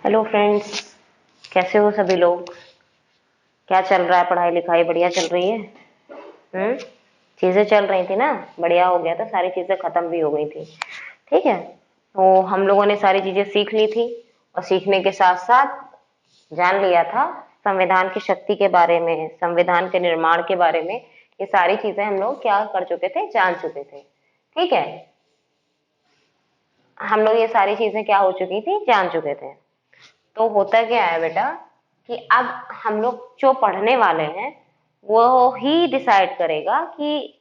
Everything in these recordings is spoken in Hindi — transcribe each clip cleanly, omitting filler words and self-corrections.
हेलो फ्रेंड्स, कैसे हो सभी लोग। क्या चल रहा है, पढ़ाई लिखाई बढ़िया चल रही है। हम्म। चीजें चल रही थी ना, बढ़िया हो गया था, सारी चीजें खत्म भी हो गई थी। ठीक है, तो हम लोगों ने सारी चीजें सीख ली थी और सीखने के साथ साथ जान लिया था संविधान की शक्ति के बारे में, संविधान के निर्माण के बारे में। ये सारी चीजें हम लोग क्या कर चुके थे, जान चुके थे। ठीक है, हम लोग ये सारी चीजें क्या हो चुकी थी, जान चुके थे। तो होता क्या है बेटा कि अब हम लोग जो पढ़ने वाले हैं वो ही डिसाइड करेगा कि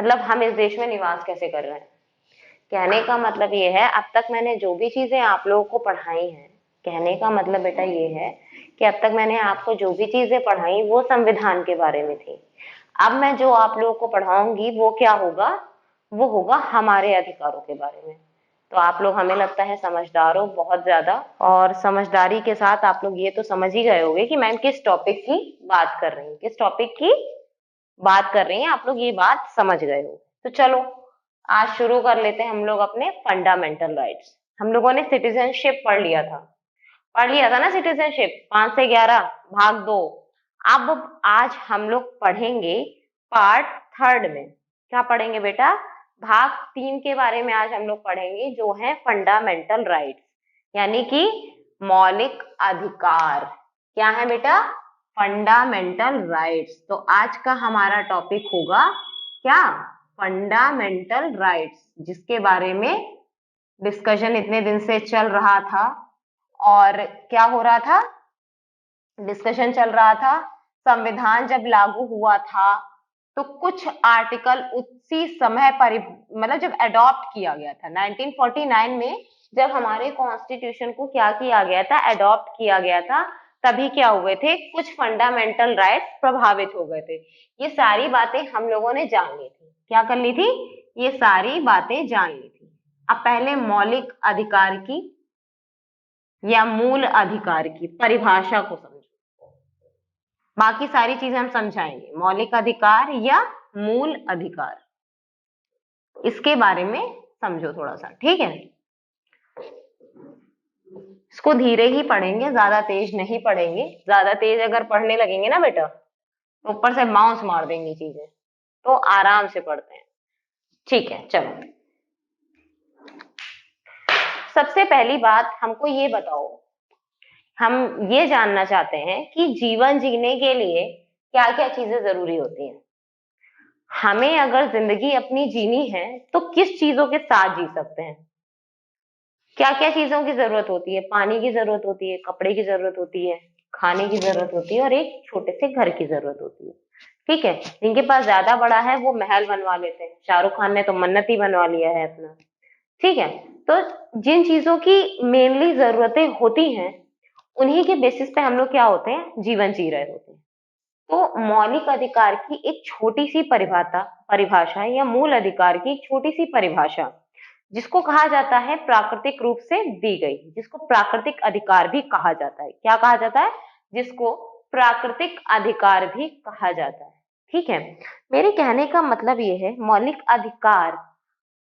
मतलब हम इस देश में निवास कैसे कर रहे हैं। कहने का मतलब ये है, अब तक मैंने जो भी चीजें आप लोगों को पढ़ाई हैं, कहने का मतलब बेटा ये है कि अब तक मैंने आपको जो भी चीजें पढ़ाई वो संविधान के बारे में थी। अब मैं जो आप लोगों को पढ़ाऊंगी वो क्या होगा, वो होगा हमारे अधिकारों के बारे में। तो आप लोग, हमें लगता है, समझदार हो बहुत ज्यादा, और समझदारी के साथ आप लोग ये तो समझ ही गए होंगे कि मैं किस टॉपिक की बात कर रही हूँ, किस टॉपिक की बात कर रही हैं। आप लोग ये बात समझ गए हो। तो चलो आज शुरू कर लेते हैं हम लोग अपने फंडामेंटल राइट्स। हम लोगों ने सिटीजनशिप पढ़ लिया था ना, सिटीजनशिप 5 से 11 भाग 2। अब आज हम लोग पढ़ेंगे पार्ट थर्ड में। क्या पढ़ेंगे बेटा, भाग 3 के बारे में आज हम लोग पढ़ेंगे, जो है फंडामेंटल राइट्स, यानी कि मौलिक अधिकार। क्या है बेटा, फंडामेंटल राइट्स। तो आज का हमारा टॉपिक होगा क्या, फंडामेंटल राइट्स, जिसके बारे में डिस्कशन इतने दिन से चल रहा था। और क्या हो रहा था, डिस्कशन चल रहा था, संविधान जब लागू हुआ था तो कुछ आर्टिकल उसी समय मतलब जब अडॉप्ट किया गया था 1949 में, जब हमारे कॉन्स्टिट्यूशन को क्या किया गया था, अडॉप्ट किया गया था, तभी क्या हुए थे, कुछ फंडामेंटल राइट्स प्रभावित हो गए थे। ये सारी बातें हम लोगों ने जान ली थी। क्या कर ली थी, ये सारी बातें जान ली थी। अब पहले मौलिक अधिकार की या मूल अधिकार की परिभाषा को समझो। बाकी सारी चीजें हम समझाएंगे, मौलिक अधिकार या मूल अधिकार, इसके बारे में समझो थोड़ा सा। ठीक है, इसको धीरे ही पढ़ेंगे, ज्यादा तेज नहीं पढ़ेंगे। ज्यादा तेज अगर पढ़ने लगेंगे ना बेटा तो ऊपर से माउस मार देंगी चीजें, तो आराम से पढ़ते हैं। ठीक है, चलो सबसे पहली बात हमको ये बताओ, हम ये जानना चाहते हैं कि जीवन जीने के लिए क्या क्या चीजें जरूरी होती हैं। हमें अगर जिंदगी अपनी जीनी है तो किस चीजों के साथ जी सकते हैं, क्या क्या चीजों की जरूरत होती है। पानी की जरूरत होती है, कपड़े की जरूरत होती है, खाने की जरूरत होती है, और एक छोटे से घर की जरूरत होती है। ठीक है, जिनके पास ज्यादा बड़ा है वो महल बनवा लेते हैं, शाहरुख खान ने तो मन्नत ही बनवा लिया है अपना। ठीक है, तो जिन चीजों की मेनली जरूरतें होती हैं उन्हीं के बेसिस पे हम लोग क्या होते हैं, जीवन जी रहे होते हैं। तो मौलिक अधिकार की एक छोटी सी परिभाषा परिभाषा या मूल अधिकार की एक छोटी सी परिभाषा, जिसको कहा जाता है प्राकृतिक रूप से दी गई, जिसको प्राकृतिक अधिकार भी कहा जाता है। क्या कहा जाता है, जिसको प्राकृतिक अधिकार भी कहा जाता है। ठीक है, मेरे कहने का मतलब ये है, मौलिक अधिकार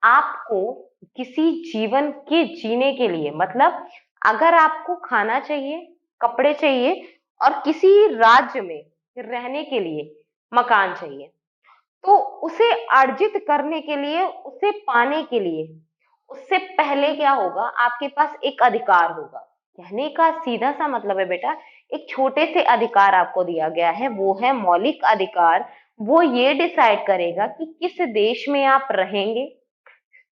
आपको किसी जीवन के जीने के लिए, मतलब अगर आपको खाना चाहिए, कपड़े चाहिए, और किसी राज्य में रहने के लिए मकान चाहिए, तो उसे अर्जित करने के लिए, उसे पाने के लिए, उससे पहले क्या होगा, आपके पास एक अधिकार होगा। कहने का सीधा सा मतलब है बेटा, एक छोटे से अधिकार आपको दिया गया है, वो है मौलिक अधिकार। वो ये डिसाइड करेगा कि किस देश में आप रहेंगे।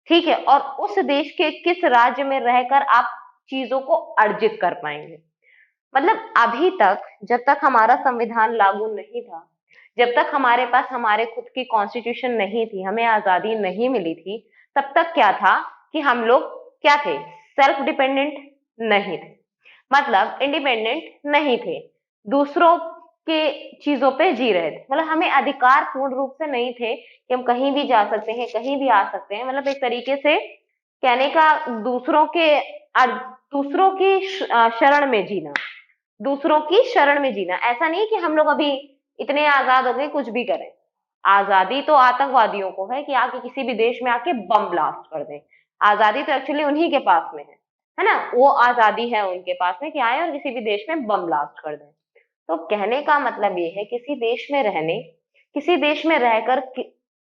ठीक है, और उस देश के किस राज्य में रहकर आप चीजों को अर्जित कर पाएंगे। मतलब अभी तक, जब तक हमारा संविधान लागू नहीं था, जब तक हमारे पास हमारे खुद की कॉन्स्टिट्यूशन नहीं थी, हमें आजादी नहीं मिली थी, तब तक क्या था कि हम लोग क्या थे, सेल्फ डिपेंडेंट नहीं थे, मतलब इंडिपेंडेंट नहीं थे, दूसरों के चीजों पे जी रहे थे। मतलब हमें अधिकार पूर्ण रूप से नहीं थे कि हम कहीं भी जा सकते हैं, कहीं भी आ सकते हैं। मतलब एक तरीके से कहने का, दूसरों के दूसरों की शरण में जीना, दूसरों की शरण में जीना। ऐसा नहीं कि हम लोग अभी इतने आजाद हो गए कुछ भी करें। आजादी तो आतंकवादियों को है कि आके किसी भी देश में आके बम ब्लास्ट कर दें। आजादी तो एक्चुअली उन्हीं के पास में है। है ना, वो आजादी है उनके पास में कि आए और किसी भी देश में बम ब्लास्ट कर दें। तो कहने का मतलब ये है, किसी देश में रहने, किसी देश में रहकर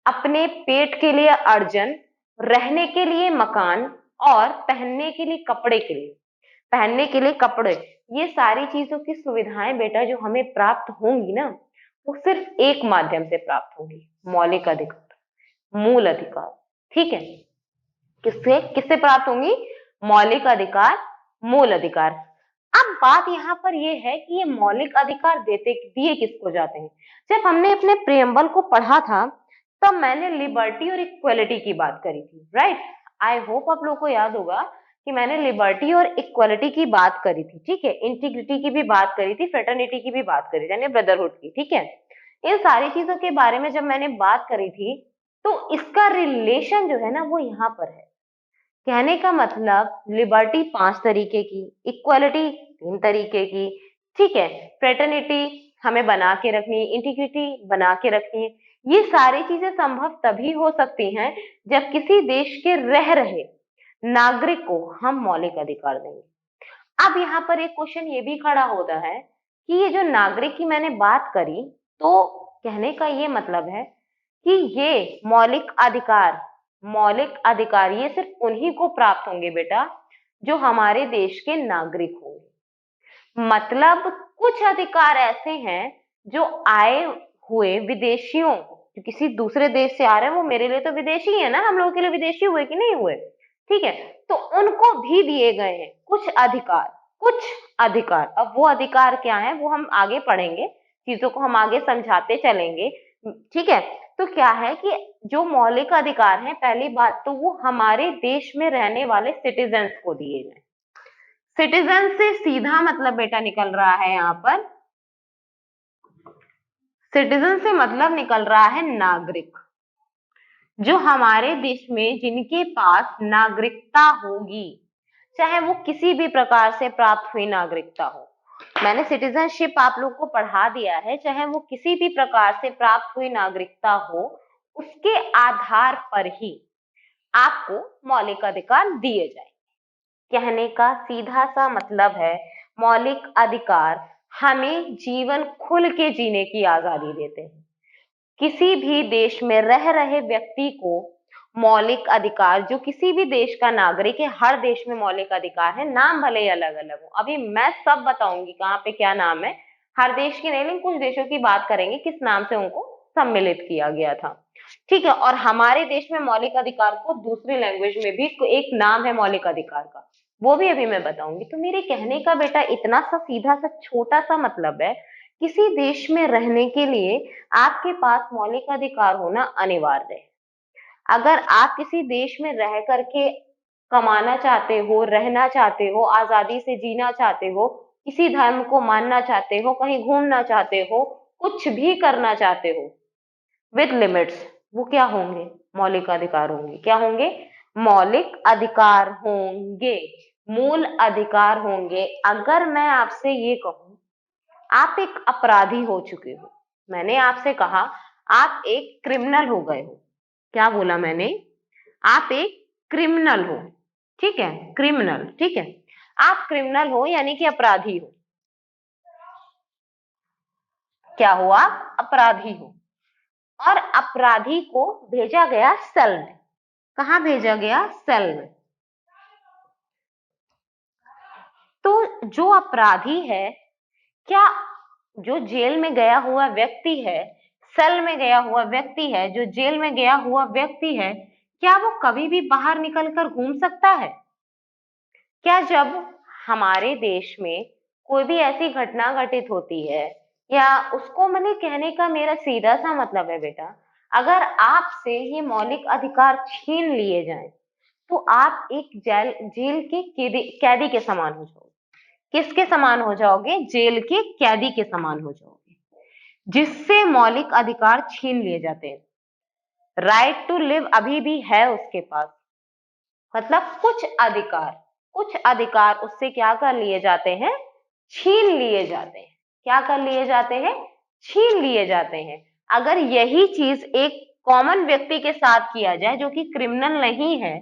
अपने पेट के लिए अर्जन, रहने के लिए मकान और पहनने के लिए कपड़े के लिए, पहनने के लिए कपड़े, ये सारी चीजों की सुविधाएं बेटा जो हमें प्राप्त होंगी ना, वो सिर्फ एक माध्यम से प्राप्त होंगी, मौलिक अधिकार, मूल अधिकार। ठीक है, किससे किससे प्राप्त होंगी? मौलिक अधिकार, मूल अधिकार। अब बात यहाँ पर ये है कि ये मौलिक अधिकार देते दिए किसको जाते हैं? जब हमने अपने प्रियम्बल को पढ़ा था तब मैंने लिबर्टी और इक्वलिटी की बात करी थी, राइट? आई होप आप लोगों को याद होगा कि मैंने लिबर्टी और इक्वलिटी की बात करी थी, ठीक है, इंटीग्रिटी की भी बात करी थी, फ्रेटर्निटी की भी बात करी थी, यानी ब्रदरहुड की, ठीक है। इन सारी चीजों के बारे में जब मैंने बात करी थी तो इसका रिलेशन जो है ना वो यहाँ पर है। कहने का मतलब लिबर्टी 5 तरीके की, इक्वालिटी 3 तरीके की, ठीक है, फ्रेटर्निटी हमें बना के रखनी है, इंटीग्रिटी बना के रखनी है। ये सारी चीजें संभव तभी हो सकती हैं जब किसी देश के रह रहे नागरिक को हम मौलिक अधिकार देंगे। अब यहाँ पर एक क्वेश्चन ये भी खड़ा होता है कि ये जो नागरिक की मैंने बात करी, तो कहने का ये मतलब है कि ये मौलिक अधिकार ये सिर्फ उन्हीं को प्राप्त होंगे बेटा जो हमारे देश के नागरिक होंगे। मतलब कुछ अधिकार ऐसे हैं जो आए हुए विदेशियों, जो किसी दूसरे देश से आ रहे हैं, वो मेरे लिए तो विदेशी है ना, हम लोगों के लिए विदेशी हुए कि नहीं हुए? ठीक है, तो उनको भी दिए गए हैं कुछ अधिकार, कुछ अधिकार। अब वो अधिकार क्या है वो हम आगे पढ़ेंगे, चीजों को हम आगे समझाते चलेंगे, ठीक है। तो क्या है कि जो मौलिक अधिकार हैं, पहली बात तो वो हमारे देश में रहने वाले सिटीजन्स को दिए गए। सिटीजन से सीधा मतलब बेटा निकल रहा है यहाँ पर, सिटीजन से मतलब निकल रहा है नागरिक, जो हमारे देश में जिनके पास नागरिकता होगी, चाहे वो किसी भी प्रकार से प्राप्त हुई नागरिकता हो। मैंने सिटीजनशिप आप लोग को पढ़ा दिया है, चाहे वो किसी भी प्रकार से प्राप्त हुई नागरिकता हो, उसके आधार पर ही आपको मौलिक अधिकार दिए जाए। कहने का सीधा सा मतलब है, मौलिक अधिकार हमें जीवन खुल के जीने की आजादी देते हैं। किसी भी देश में रह रहे व्यक्ति को मौलिक अधिकार, जो किसी भी देश का नागरिक है, हर देश में मौलिक अधिकार है, नाम भले ही अलग अलग हो, अभी मैं सब बताऊंगी कहाँ पे क्या नाम है, हर देश की नहीं लेकिन कुछ देशों की बात करेंगे किस नाम से उनको सम्मिलित किया गया था, ठीक है। और हमारे देश में मौलिक अधिकार को दूसरी लैंग्वेज में भी एक नाम है मौलिक अधिकार का, वो भी अभी मैं बताऊंगी। तो मेरे कहने का बेटा इतना सा सीधा सा छोटा सा मतलब है, किसी देश में रहने के लिए आपके पास मौलिक अधिकार होना अनिवार्य है। अगर आप किसी देश में रह करके कमाना चाहते हो, रहना चाहते हो, आजादी से जीना चाहते हो, किसी धर्म को मानना चाहते हो, कहीं घूमना चाहते हो, कुछ भी करना चाहते हो विद लिमिट्स, वो क्या होंगे? मौलिक अधिकार होंगे। क्या होंगे? मौलिक अधिकार होंगे, मूल अधिकार होंगे। अगर मैं आपसे ये कहूं आप एक अपराधी हो चुके हो, मैंने आपसे कहा आप एक क्रिमिनल हो गए हो, क्या बोला मैंने? आप एक क्रिमिनल हो, ठीक है, क्रिमिनल, ठीक है, आप क्रिमिनल हो यानी कि अपराधी हो। क्या हो? आप अपराधी हो और अपराधी को भेजा गया सेल में। कहाँ भेजा गया? सेल में। तो जो अपराधी है, क्या जो जेल में गया हुआ व्यक्ति है, सेल में गया हुआ व्यक्ति है, जो जेल में गया हुआ व्यक्ति है, क्या वो कभी भी बाहर निकलकर घूम सकता है? क्या जब हमारे देश में कोई भी ऐसी घटना घटित होती है, या उसको मैंने कहने का मेरा सीधा सा मतलब है बेटा, अगर आपसे ये मौलिक अधिकार छीन लिए जाएं, तो आप एक जेल के कैदी के समान हो जाओगे। किसके समान हो जाओगे? जेल के कैदी के समान हो जाओगे, जिससे मौलिक अधिकार छीन लिए जाते हैं। राइट टू लिव अभी भी है उसके पास, मतलब कुछ अधिकार उससे क्या कर लिए जाते हैं? छीन लिए जाते हैं। क्या कर लिए जाते हैं? छीन लिए जाते हैं। अगर यही चीज एक कॉमन व्यक्ति के साथ किया जाए जो कि क्रिमिनल नहीं है,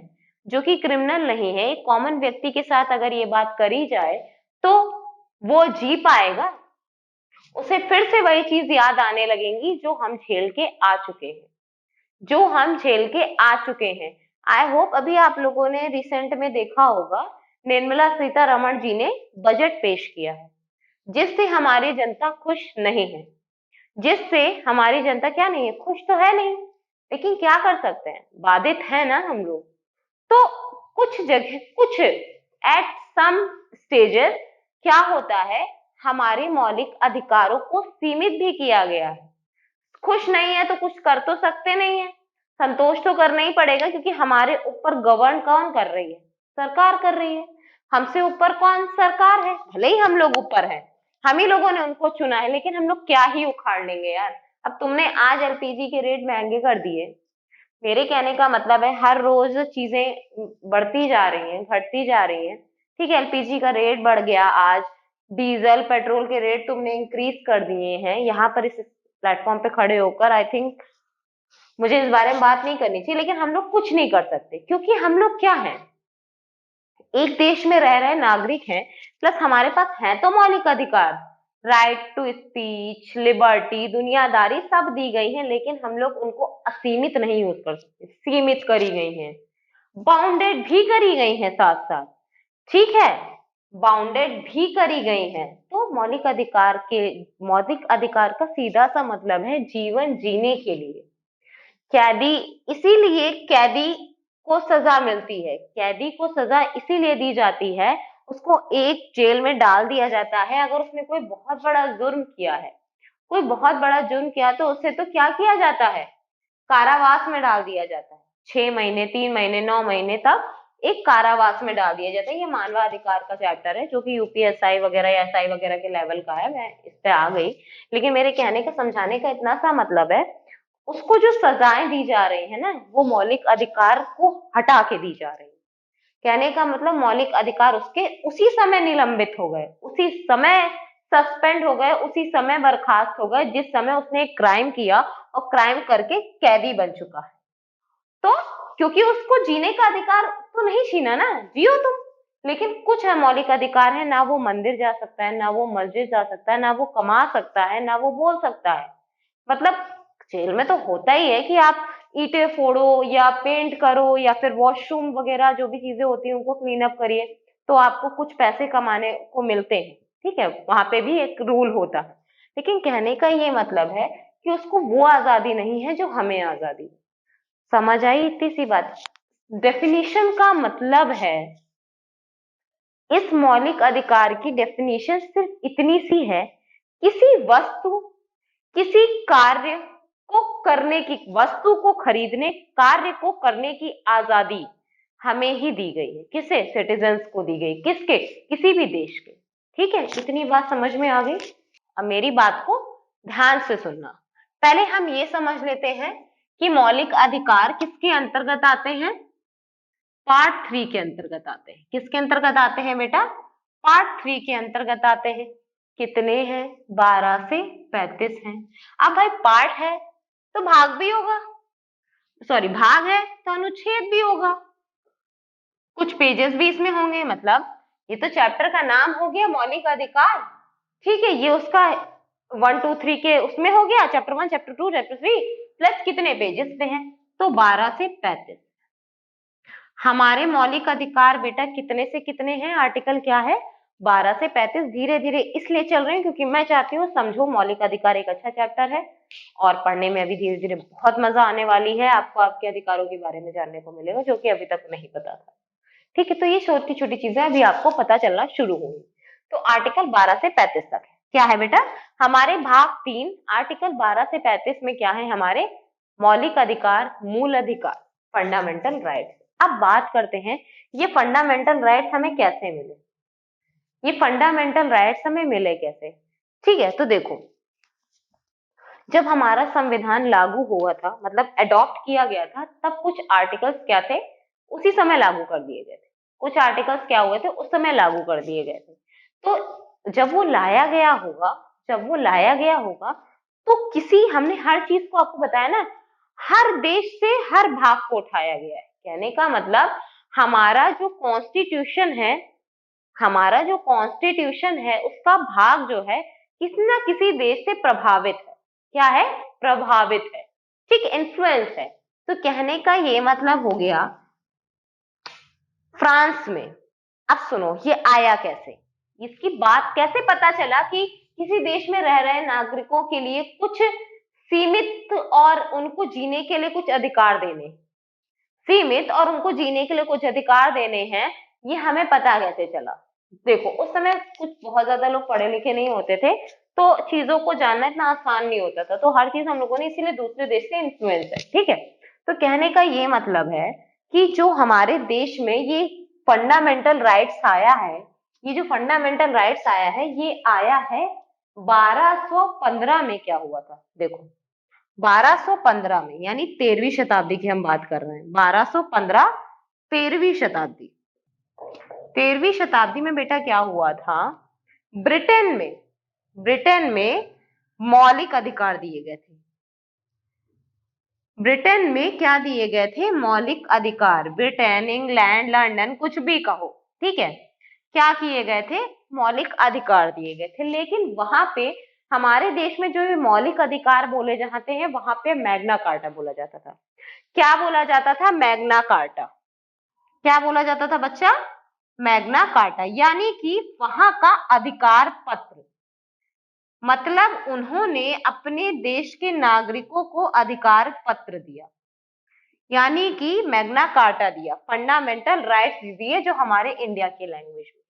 जो कि क्रिमिनल नहीं है, एक कॉमन व्यक्ति के साथ अगर ये बात करी जाए तो वो जी पाएगा? उसे फिर से वही चीज याद आने लगेंगी जो हम झेल के आ चुके हैं, जो हम झेल के आ चुके हैं। आई होप अभी आप लोगों ने रिसेंट में देखा होगा, निर्मला सीतारमण जी ने बजट पेश किया है, जिससे हमारी जनता खुश नहीं है, जिससे हमारी जनता क्या नहीं है, खुश तो है नहीं, लेकिन क्या कर सकते हैं, बाधित है ना हम लोग। तो कुछ जगह, कुछ एट सम स्टेजेस क्या होता है, हमारे मौलिक अधिकारों को सीमित भी किया गया है। खुश नहीं है तो कुछ कर तो सकते नहीं है, संतोष तो करना ही पड़ेगा, क्योंकि हमारे ऊपर गवर्न कौन कर रही है, सरकार कर रही है। हमसे ऊपर कौन, सरकार है, भले ही हम लोग ऊपर हैं, हम ही लोगों ने उनको चुना है, लेकिन हम लोग क्या ही उखाड़ लेंगे यार। अब तुमने आज एलपीजी के रेट महंगे कर दिए, मेरे कहने का मतलब है हर रोज चीजें बढ़ती जा रही हैं, घटती जा रही हैं। ठीक है, एलपीजी का रेट बढ़ गया, आज डीजल पेट्रोल के रेट तुमने इंक्रीज कर दिए हैं, यहाँ पर इस प्लेटफॉर्म पे खड़े होकर आई थिंक मुझे इस बारे में बात नहीं करनी चाहिए, लेकिन हम लोग कुछ नहीं कर सकते, क्योंकि हम लोग क्या हैं, एक देश में रह रहे नागरिक हैं, प्लस हमारे पास है तो मौलिक अधिकार, राइट टू स्पीच, लिबर्टी, दुनियादारी सब दी गई है, लेकिन हम लोग उनको असीमित नहीं यूज कर सकते, सीमित करी गई हैं, बाउंडेड भी करी गई हैं साथ साथ। ठीक है, बाउंडेड भी करी गई हैं। तो मौलिक अधिकार का सीधा सा मतलब है जीवन जीने के लिए। कैदी, इसीलिए कैदी को सजा मिलती है, कैदी को सजा इसीलिए दी जाती है, उसको एक जेल में डाल दिया जाता है अगर उसने कोई बहुत बड़ा जुर्म किया है, कोई बहुत बड़ा जुर्म किया तो उसे तो क्या किया जाता है, कारावास में डाल दिया जाता है, 6 महीने, 3 महीने, 9 महीने तक एक कारावास में डाल दिया जाता है। ये मानवाधिकार का चैप्टर है जो कि यूपीएसआई वगैरह या एसआई वगैरह के लेवल का है, मैं इस पे आ गई, लेकिन मेरे कहने का समझाने का इतना सा मतलब है, उसको जो सजाएं दी जा रही है ना, वो मौलिक अधिकार को हटा के दी जा रही है। कहने का मतलब मौलिक अधिकार उसके उसी समय निलंबित हो गए, उसी समय सस्पेंड हो गए, उसी समय बर्खास्त हो गए जिस समय उसने एक क्राइम किया और क्राइम करके कैदी बन चुका है। तो क्योंकि उसको जीने का अधिकार तो नहीं छीना ना, जियो तुम, लेकिन कुछ है मौलिक अधिकार है, ना वो मंदिर जा सकता है, ना वो मस्जिद जा सकता है, ना वो कमा सकता है, ना वो बोल सकता है। मतलब जेल में तो होता ही है कि आप ईंटें फोड़ो या पेंट करो या फिर वॉशरूम वगैरह जो भी चीजें होती हैं उनको क्लीन अप करिए, तो आपको कुछ पैसे कमाने को मिलते हैं। ठीक है, वहां पे भी एक रूल होता है, लेकिन कहने का ये मतलब है कि उसको वो आजादी नहीं है जो हमें आजादी। समझ आई इतनी सी बात? डेफिनेशन का मतलब है, इस मौलिक अधिकार की डेफिनेशन सिर्फ इतनी सी है, किसी वस्तु, किसी कार्य को करने की, वस्तु को खरीदने, कार्य को करने की आजादी हमें ही दी गई है। किसे? सिटीजन्स को दी गई, किसके? किसी भी देश के। ठीक है, इतनी बात समझ में आ गई। अब मेरी बात को ध्यान से सुनना। पहले हम ये समझ लेते हैं कि मौलिक अधिकार किसके अंतर्गत आते हैं, पार्ट 3 के अंतर्गत आते हैं। किसके अंतर्गत आते हैं बेटा? पार्ट 3 के अंतर्गत आते हैं। कितने हैं? 12 से 35 हैं। अब भाई पार्ट है तो भाग भी होगा, सॉरी भाग है तो अनुच्छेद भी होगा, कुछ पेजेस भी इसमें होंगे, मतलब ये तो चैप्टर का नाम हो गया मौलिक अधिकार। ठीक है, ये उसका 1 2 3 के उसमें हो गया, चैप्टर 1, चैप्टर 2, चैप्टर 3, प्लस कितने पेजेस पे हैं, तो 12 से 35। हमारे मौलिक अधिकार बेटा कितने से कितने हैं, आर्टिकल क्या है, 12 से 35। धीरे धीरे इसलिए चल रहे हैं क्योंकि मैं चाहती हूँ समझो, मौलिक अधिकार एक अच्छा चैप्टर है और पढ़ने में अभी धीरे धीरे बहुत मजा आने वाली है, आपको आपके अधिकारों के बारे में जानने को मिलेगा जो कि अभी तक नहीं पता था। ठीक है, तो ये छोटी छोटी चीजें अभी आपको पता चलना शुरू होंगी। तो आर्टिकल 12 से 35 तक है, क्या है बेटा, हमारे भाग 3 आर्टिकल 12 से 35 में क्या है, हमारे मौलिक अधिकार, मूल अधिकार, फंडामेंटल राइट्स। अब बात करते हैं ये फंडामेंटल राइट्स हमें कैसे मिले, ये फंडामेंटल राइट्स हमें मिले कैसे। ठीक है, तो देखो, जब हमारा संविधान लागू हुआ था, मतलब अडॉप्ट किया गया था, तब कुछ आर्टिकल्स क्या थे, उसी समय लागू कर दिए गए थे। कुछ आर्टिकल्स क्या हुए थे, उस समय लागू कर दिए गए थे। तो जब वो लाया गया होगा, जब वो लाया गया होगा तो किसी, हमने हर चीज को आपको बताया ना, हर देश से हर भाग को उठाया गया है। कहने का मतलब हमारा जो कॉन्स्टिट्यूशन है, हमारा जो कॉन्स्टिट्यूशन है उसका भाग जो है किसी ना किसी देश से प्रभावित है। क्या है? प्रभावित है। ठीक, इन्फ्लुएंस है। तो कहने का ये मतलब हो गया फ्रांस में। अब सुनो, ये आया कैसे, इसकी बात कैसे पता चला कि किसी देश में रह रहे नागरिकों के लिए कुछ सीमित और उनको जीने के लिए कुछ अधिकार देने, सीमित और उनको जीने के लिए कुछ अधिकार देने हैं, ये हमें पता कैसे चला? देखो, उस समय कुछ बहुत ज्यादा लोग पढ़े लिखे नहीं होते थे, तो चीजों को जानना इतना आसान नहीं होता था, तो हर चीज हम लोगों ने इसीलिए दूसरे देश से इन्फ्लुएंस है। ठीक है, तो कहने का ये मतलब है कि जो हमारे देश में ये फंडामेंटल राइट्स आया है, ये जो फंडामेंटल राइट्स आया है, ये आया है 1215 में। क्या हुआ था? देखो, 1215 में, यानी 13वीं शताब्दी की हम बात कर रहे हैं। 1215, 13वीं शताब्दी। 13वीं शताब्दी में बेटा क्या हुआ था? ब्रिटेन में, ब्रिटेन में मौलिक अधिकार दिए गए थे। ब्रिटेन में क्या दिए गए थे? मौलिक अधिकार। ब्रिटेन, इंग्लैंड, लंदन, कुछ भी कहो, ठीक है, क्या किए गए थे? मौलिक अधिकार दिए गए थे। लेकिन वहां पे हमारे देश में जो ये मौलिक अधिकार बोले जाते हैं, वहां पे मैग्ना कार्टा बोला जाता था। क्या बोला जाता था? Magna carta. क्या बोला जाता था बच्चा? मैग्ना कार्टा, यानी कि वहां का अधिकार पत्र। मतलब उन्होंने अपने देश के नागरिकों को अधिकार पत्र दिया, यानी कि मैग्ना कार्टा दिया, फंडामेंटल राइट्स दिए, जो हमारे इंडिया के लैंग्वेज में।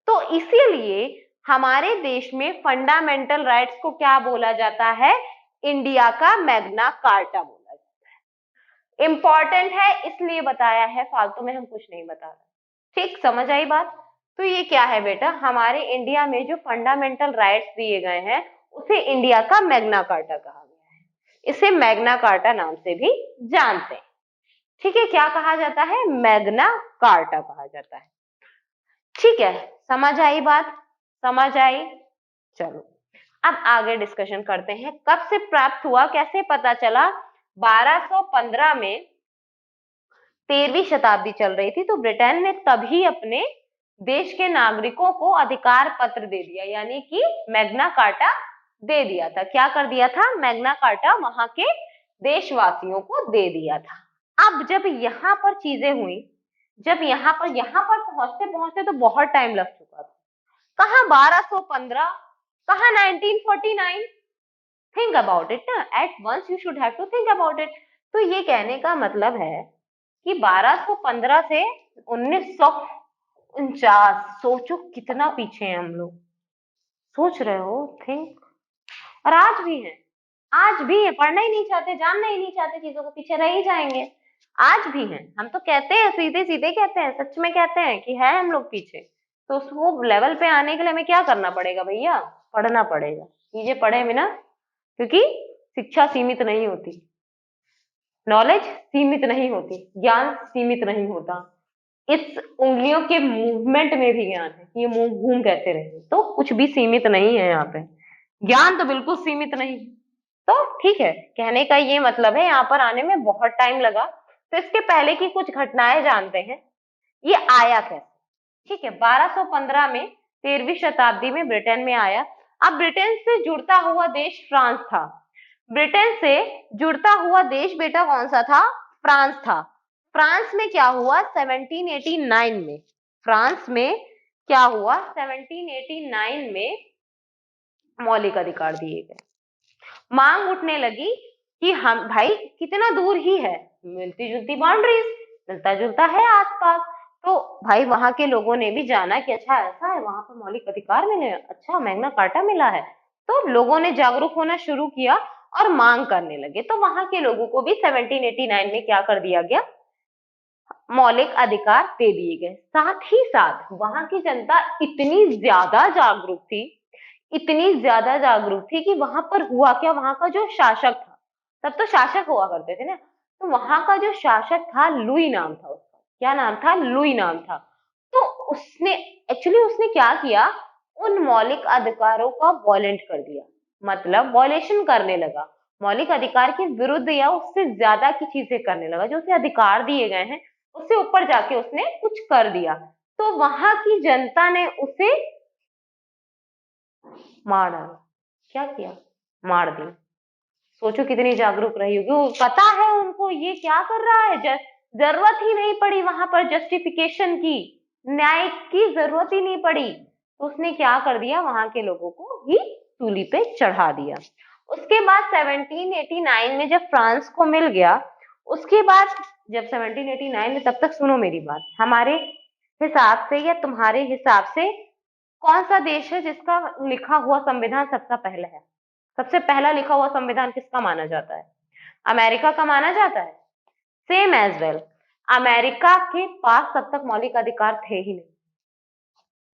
तो इसीलिए हमारे देश में फंडामेंटल राइट्स को क्या बोला जाता है? इंडिया का मैग्ना कार्टा बोला जाता है। इंपॉर्टेंट है इसलिए बताया है, फालतू में हम कुछ नहीं बता रहे। ठीक, समझ आई बात? तो ये क्या है बेटा? हमारे इंडिया में जो फंडामेंटल राइट्स दिए गए हैं, उसे इंडिया का मैग्ना कार्टा कहा गया है। इसे मैग्ना कार्टा नाम से भी जानते हैं। ठीक है, क्या कहा जाता है? मैग्ना कार्टा कहा जाता है। ठीक है, समझ आई बात? समझ आई? चलो, अब आगे डिस्कशन करते हैं। कब से प्राप्त हुआ, कैसे पता चला? 1215 में, 13वीं शताब्दी चल रही थी, तो ब्रिटेन ने तभी अपने देश के नागरिकों को अधिकार पत्र दे दिया, यानी कि मैग्ना कार्टा दे दिया था। क्या कर दिया था? मैग्ना कार्टा वहां के देशवासियों को दे दिया था। अब जब यहाँ पर चीजें हुई, जब यहाँ पर पहुंचते पहुंचते तो बहुत टाइम लग चुका था। कहाँ 1215, कहाँ 1949? थिंक अबाउट इट ना, at once you should have to think about it. तो ये कहने का मतलब है कि 1215 से 1949, सोचो कितना पीछे हैं हम लोग। सोच रहे हो? थिंक। और आज भी है, आज भी है, पढ़ना ही नहीं चाहते, जानना ही नहीं चाहते चीजों को, पीछे रह ही जाएंगे। आज भी हैं। हम तो कहते हैं, सीधे सीधे कहते हैं, सच में कहते हैं कि है हम लोग पीछे। तो उस वो लेवल पे आने के लिए हमें क्या करना पड़ेगा भैया? पढ़ना पड़ेगा। चीजें पढ़े बिना, क्योंकि शिक्षा सीमित नहीं होती, नॉलेज सीमित नहीं होती, ज्ञान सीमित नहीं होता। इस उंगलियों के मूवमेंट में भी ज्ञान है, ये मुंह घूम कैसे रहे, तो कुछ भी सीमित नहीं है यहाँ पे। ज्ञान तो बिल्कुल सीमित नहीं। तो ठीक है, कहने का ये मतलब है यहाँ पर आने में बहुत टाइम लगा। तो इसके पहले की कुछ घटनाएं जानते हैं, ये आया कैसे। ठीक है, 1215 में, 13वीं शताब्दी में ब्रिटेन में आया। अब ब्रिटेन से जुड़ता हुआ देश फ्रांस था। ब्रिटेन से जुड़ता हुआ देश बेटा कौन सा था? फ्रांस था। फ्रांस में क्या हुआ? 1789 में, फ्रांस में क्या हुआ? 1789 में मौलिक अधिकार दिए गए। मांग उठने लगी कि हम भाई कितना दूर ही है, मिलती जुलती बाउंड्रीज, मिलता जुलता है आसपास, तो भाई वहां के लोगों ने भी जाना कि अच्छा ऐसा है, वहां पर मौलिक अधिकार मिले, अच्छा मैग्ना कार्टा मिला है। तो लोगों ने जागरूक होना शुरू किया और मांग करने लगे। तो वहां के लोगों को भी 1789 में क्या कर दिया गया? मौलिक अधिकार दे दिए गए। साथ ही साथ वहां की जनता इतनी ज्यादा जागरूक थी, इतनी ज्यादा जागरूक थी कि वहां पर हुआ क्या? वहां का जो शासक था, तब तो शासक हुआ करते थे ना, तो वहां का जो शासक था, लुई नाम था उसका। क्या नाम था? लुई नाम था। तो उसने एक्चुअली उसने क्या किया? उन मौलिक अधिकारों का वॉलेंट कर दिया, मतलब वॉलेशन करने लगा। मौलिक अधिकार के विरुद्ध या उससे ज्यादा की चीजें करने लगा। जो उसे अधिकार दिए गए हैं उससे ऊपर जाके उसने कुछ कर दिया, तो वहां की जनता ने उसे मार डाला। क्या किया? मार दिया। सोचो कितनी जागरूक रही होगी, वो पता है उनको ये क्या कर रहा है, जरूरत ही नहीं पड़ी वहां पर जस्टिफिकेशन की, न्याय की जरूरत ही नहीं पड़ी, तो उसने क्या कर दिया, वहां के लोगों को ही सूली पे चढ़ा दिया। उसके बाद 1789 में जब फ्रांस को मिल गया, उसके बाद जब 1789 में, तब तक सुनो मेरी बात, हमारे हिसाब से या तुम्हारे हिसाब से कौन सा देश है जिसका लिखा हुआ संविधान सबसे पहले है? सबसे पहला लिखा हुआ संविधान किसका माना जाता है? अमेरिका का माना जाता है। सेम एज वेल, अमेरिका के पास तब तक मौलिक अधिकार थे ही नहीं।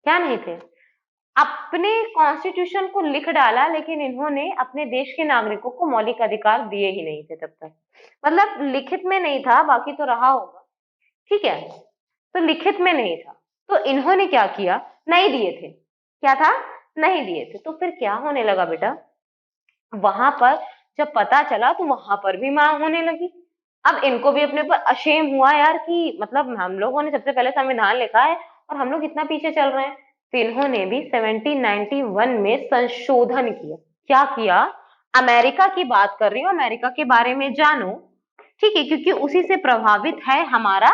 क्या नहीं थे? अपने कॉन्स्टिट्यूशन को लिख डाला, लेकिन इन्होंने अपने देश के नागरिकों को मौलिक अधिकार दिए ही नहीं थे तब तक। मतलब लिखित में नहीं था, बाकी तो रहा होगा, ठीक है, तो लिखित में नहीं था, तो इन्होंने क्या किया, नहीं दिए थे। क्या था? नहीं दिए थे। तो फिर क्या होने लगा बेटा, वहां पर जब पता चला तो वहां पर भी मांग होने लगी। अब इनको भी अपने पर अशेम हुआ यार, कि मतलब हम लोगों ने सबसे पहले संविधान लिखा है और हम लोग इतना पीछे चल रहे हैं। तो इन्होंने भी 1791 में संशोधन किया। क्या किया? अमेरिका की बात कर रही हूँ, अमेरिका के बारे में जानो, ठीक है, क्योंकि उसी से प्रभावित है हमारा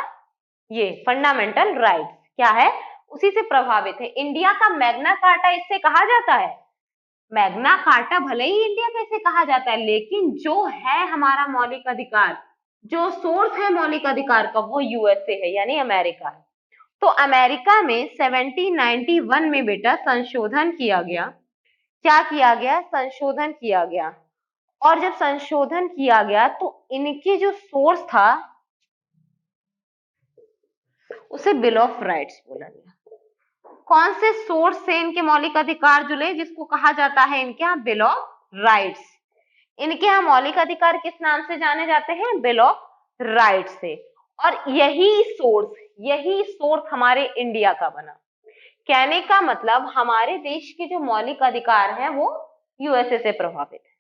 ये फंडामेंटल राइट्स। क्या है? उसी से प्रभावित है। इंडिया का मैग्ना कार्टा इससे कहा जाता है। मैग्ना कार्टा भले ही इंडिया कैसे कहा जाता है, लेकिन जो है हमारा मौलिक अधिकार, जो सोर्स है मौलिक अधिकार का, वो यूएसए है, यानी अमेरिका है। तो अमेरिका में 1791 में बेटा संशोधन किया गया। क्या किया गया? संशोधन किया गया। और जब संशोधन किया गया तो इनके जो सोर्स था उसे बिल ऑफ राइट्स बोला गया। कौन से सोर्स से इनके मौलिक अधिकार जुड़े, जिसको कहा जाता है इनके यहाँ बिल ऑफ राइट्स। इनके यहाँ मौलिक अधिकार किस नाम से जाने जाते हैं? बिल ऑफ राइट्स से। और यही सोर्स हमारे इंडिया का बना। कहने का मतलब हमारे देश के जो मौलिक अधिकार हैं वो यूएसए से प्रभावित है।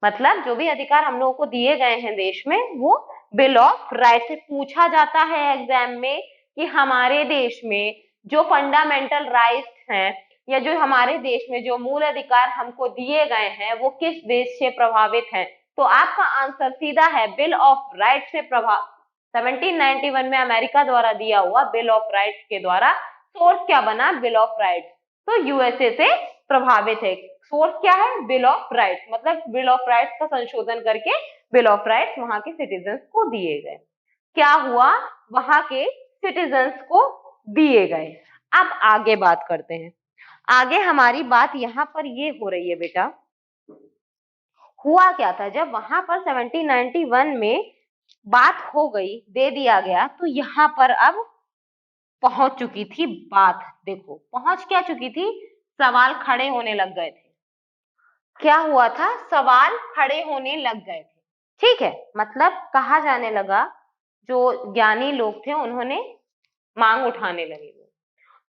मतलब जो भी अधिकार हम लोगों को दिए गए हैं देश में, वो बिल ऑफ राइट से पूछा जाता है एग्जाम में, कि हमारे देश में जो फंडामेंटल राइट्स हैं या जो हमारे देश में जो मूल अधिकार हमको दिए गए हैं वो किस देश से प्रभावित हैं। तो आपका आंसर सीधा है बिल ऑफ राइट से प्रभावित। 1791 में अमेरिका द्वारा दिया हुआ बिल ऑफ राइट्स के द्वारा सोर्स क्या बना? Bill of rights. तो यूएसए से प्रभावित है। सोर्स क्या है? Bill of rights. मतलब बिल ऑफ राइट्स का संशोधन करके बिल ऑफ राइट्स वहां के सिटीजन्स को दिए गए। क्या हुआ? वहां के सिटीजन्स को दिए गए। अब आगे बात करते हैं। आगे हमारी बात यहाँ पर ये हो रही है बेटा, हुआ क्या था जब वहां पर 1791 में बात हो गई, दे दिया गया, तो यहाँ पर अब पहुंच चुकी थी बात। देखो पहुंच क्या चुकी थी, सवाल खड़े होने लग गए थे। क्या हुआ था? सवाल खड़े होने लग गए थे, ठीक है, मतलब कहा जाने लगा, जो ज्ञानी लोग थे उन्होंने मांग उठाने लगे।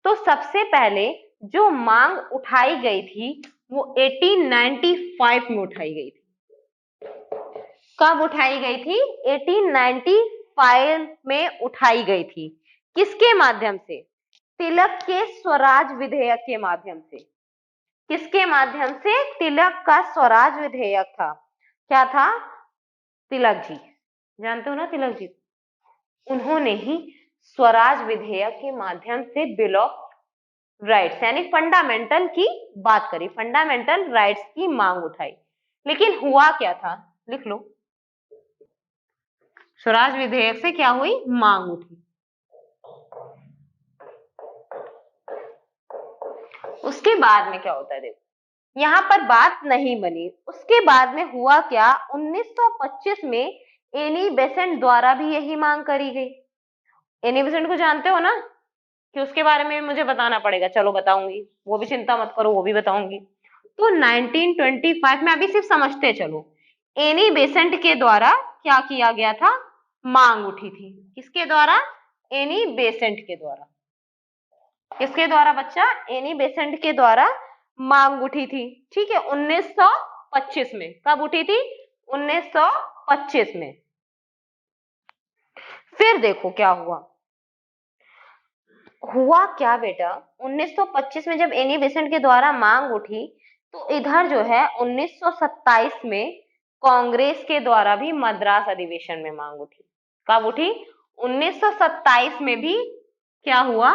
तो सबसे पहले जो मांग उठाई गई थी वो 1895 में उठाई गई थी। कब उठाई गई थी? 1895 में उठाई गई थी। किसके माध्यम से? तिलक के स्वराज विधेयक के माध्यम से। किसके माध्यम से? तिलक का स्वराज विधेयक था। क्या था? तिलक जी, जानते हो ना तिलक जी, उन्होंने ही स्वराज विधेयक के माध्यम से बिल ऑफ राइट्स यानी फंडामेंटल की बात करी, फंडामेंटल राइट्स की मांग उठाई। लेकिन हुआ क्या था? लिख लो, स्वराज विधेयक से क्या हुई? मांग उठी। उसके बाद में क्या होता है? देखो यहाँ पर बात नहीं बनी। उसके बाद में हुआ क्या? 1925 में एनी बेसेंट द्वारा भी यही मांग करी गई। एनी बेसेंट को जानते हो ना, कि उसके बारे में मुझे बताना पड़ेगा। चलो बताऊंगी, वो भी चिंता मत करो, वो भी बताऊंगी। तो 1925 में, अभी सिर्फ समझते चलो, एनी बेसेंट के द्वारा क्या किया गया था? मांग उठी थी। किसके द्वारा? एनी बेसेंट के द्वारा। किसके द्वारा बच्चा? एनी बेसेंट के द्वारा मांग उठी थी, ठीक है, 1925 में। कब उठी थी? 1925 में। फिर देखो क्या हुआ। हुआ क्या बेटा, 1925 में जब एनी बेसेंट के द्वारा मांग उठी, तो इधर जो है 1927 में कांग्रेस के द्वारा भी मद्रास अधिवेशन में मांग उठी। कब उठी? 1927 में भी क्या हुआ?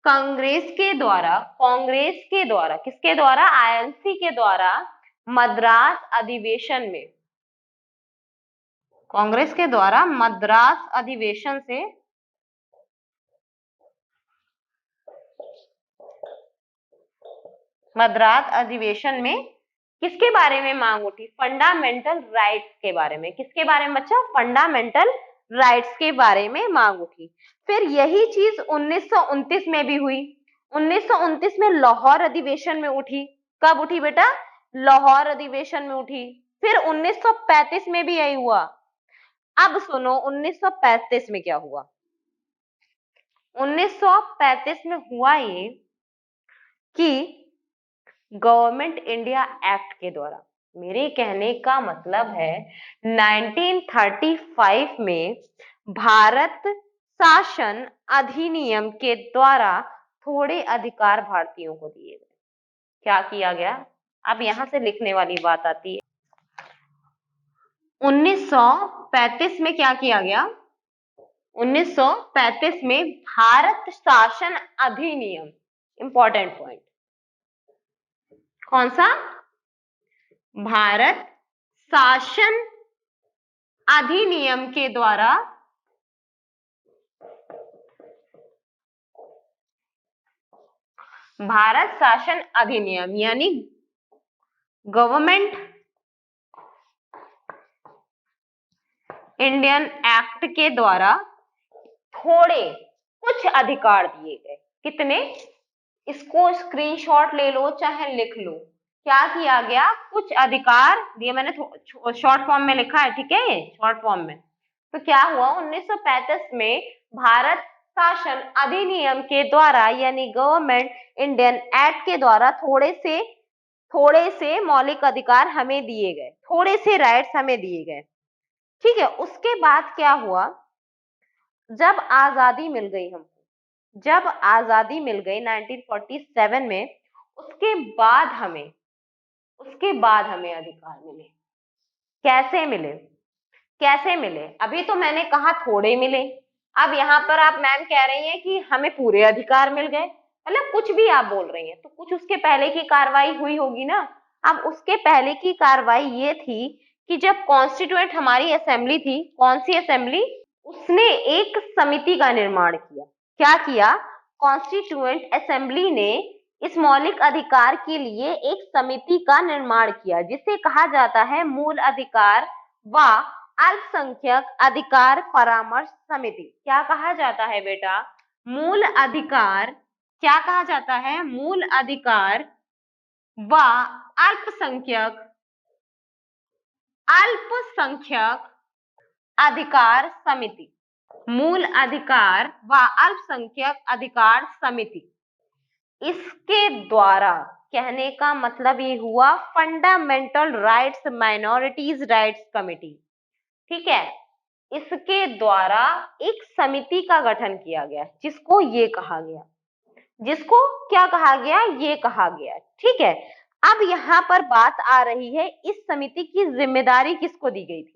कांग्रेस के द्वारा किसके द्वारा? आईएनसी के द्वारा मद्रास अधिवेशन में, कांग्रेस के द्वारा मद्रास अधिवेशन से मद्रास अधिवेशन में किसके बारे में मांग उठी? फंडामेंटल राइट्स के बारे में। किसके बारे में बच्चा? फंडामेंटल राइट्स के बारे में मांग उठी। फिर यही चीज 1929 में भी हुई। 1929 में लाहौर अधिवेशन में उठी। कब उठी बेटा? लाहौर अधिवेशन में उठी। फिर 1935 में भी यही हुआ। अब सुनो 1935 में क्या हुआ। 1935 में हुआ ये कि गवर्नमेंट इंडिया एक्ट के द्वारा, मेरे कहने का मतलब है 1935 में भारत शासन अधिनियम के द्वारा थोड़े अधिकार भारतीयों को दिए गए। क्या किया गया? अब यहां से लिखने वाली बात आती है। 1935 में क्या किया गया? 1935 में भारत शासन अधिनियम, इंपॉर्टेंट पॉइंट, कौन सा? भारत शासन अधिनियम के द्वारा भारत शासन अधिनियम यानी गवर्नमेंट इंडियन एक्ट के द्वारा थोड़े कुछ अधिकार दिए गए। कितने? इसको स्क्रीनशॉट ले लो चाहे लिख लो। क्या किया गया? कुछ अधिकार दिए। मैंने शॉर्ट फॉर्म में लिखा है, ठीक है, शॉर्ट फॉर्म में। तो क्या हुआ? 1935 में भारत शासन अधिनियम के द्वारा यानी गवर्नमेंट इंडियन एक्ट के द्वारा थोड़े से मौलिक अधिकार हमें दिए गए, थोड़े से राइट्स हमें दिए गए, ठीक है। उसके बाद क्या हुआ? जब आजादी मिल गई हमको, जब आजादी मिल गई 1947 में, उसके बाद हमें अधिकार मिले। कैसे मिले? कैसे मिले? अभी तो मैंने कहा थोड़े मिले, अब यहाँ पर आप मैम कह रही हैं कि हमें पूरे अधिकार मिल गए, मतलब कुछ भी आप बोल रही हैं, तो कुछ उसके पहले की कार्रवाई हुई होगी ना। अब उसके पहले की कार्रवाई ये थी कि जब कॉन्स्टिट्यूएंट हमारी असेंबली थी, कौन सी असेंबली? उसने एक समिति का निर्माण किया। क्या किया? कॉन्स्टिट्यूएंट असेंबली ने इस मौलिक अधिकार के लिए एक समिति का निर्माण किया, जिसे कहा जाता है मूल अधिकार व अल्पसंख्यक अधिकार परामर्श समिति। क्या कहा जाता है बेटा? मूल अधिकार। क्या कहा जाता है? मूल अधिकार व अल्पसंख्यक अधिकार समिति। मूल अधिकार व अल्पसंख्यक अधिकार समिति, इसके द्वारा कहने का मतलब ये हुआ fundamental rights minorities rights committee, ठीक है। इसके द्वारा एक समिति का गठन किया गया, जिसको ये कहा गया, जिसको क्या कहा गया? ये कहा गया, ठीक है। अब यहाँ पर बात आ रही है, इस समिति की जिम्मेदारी किसको दी गई थी?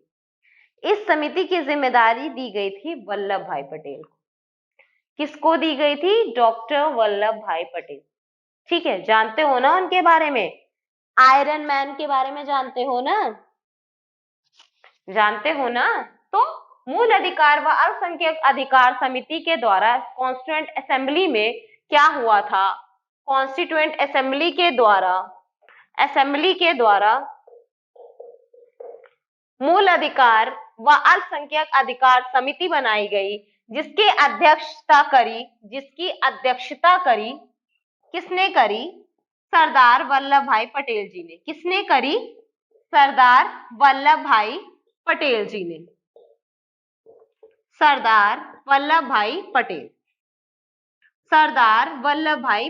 इस समिति की जिम्मेदारी दी गई थी वल्लभ भाई पटेल को। किसको दी गई थी? डॉक्टर वल्लभ भाई पटेल, ठीक है। जानते हो ना उनके बारे में? आयरन मैन के बारे में जानते हो ना? जानते हो ना? तो मूल अधिकार व अल्पसंख्यक अधिकार समिति के द्वारा कॉन्स्टिट्यूएंट असेंबली में क्या हुआ था? कॉन्स्टिट्यूएंट असेंबली के द्वारा मूल अधिकार व अल्पसंख्यक अधिकार समिति बनाई गई, जिसकी अध्यक्षता करी किसने करी? सरदार वल्लभ भाई पटेल जी ने। किसने करी? सरदार वल्लभ भाई पटेल जी ने। सरदार वल्लभ भाई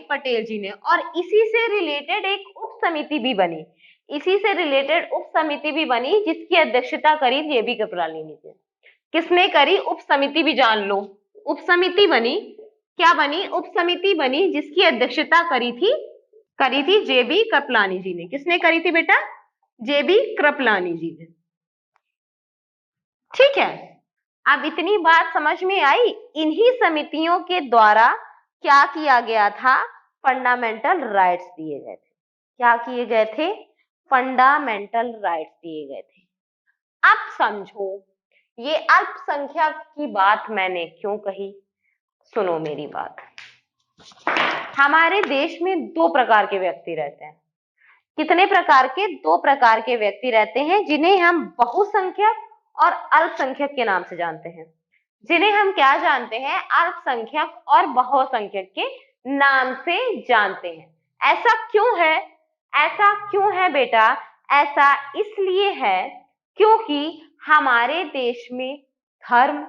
पटेल जी ने। और इसी से रिलेटेड एक उप समिति भी बनी, जिसकी अध्यक्षता करी जेबी कृपलानी ने। किसने करी? उप समिति भी जान लो। उप समिति बनी, क्या बनी? उप समिति बनी, जिसकी अध्यक्षता करी थी जेबी कृपलानी जी ने। किसने करी थी बेटा? जेबी कृपलानी जी ने। ठीक है, अब इतनी बात समझ में आई। इन्हीं समितियों के द्वारा क्या किया गया था? फंडामेंटल राइट्स दिए गए थे। क्या किए गए थे? फंडामेंटल राइट्स दिए गए थे। अब समझो, ये अल्पसंख्यक की बात मैंने क्यों कही? सुनो मेरी बात। हमारे देश में दो प्रकार के व्यक्ति रहते हैं। कितने प्रकार के? दो प्रकार के व्यक्ति रहते हैं, जिन्हें हम बहुसंख्यक और अल्पसंख्यक के नाम से जानते हैं। जिन्हें हम क्या जानते हैं? अल्पसंख्यक और बहुसंख्यक के नाम से जानते हैं। ऐसा क्यों है? ऐसा क्यों है बेटा? ऐसा इसलिए है क्योंकि हमारे देश में धर्म,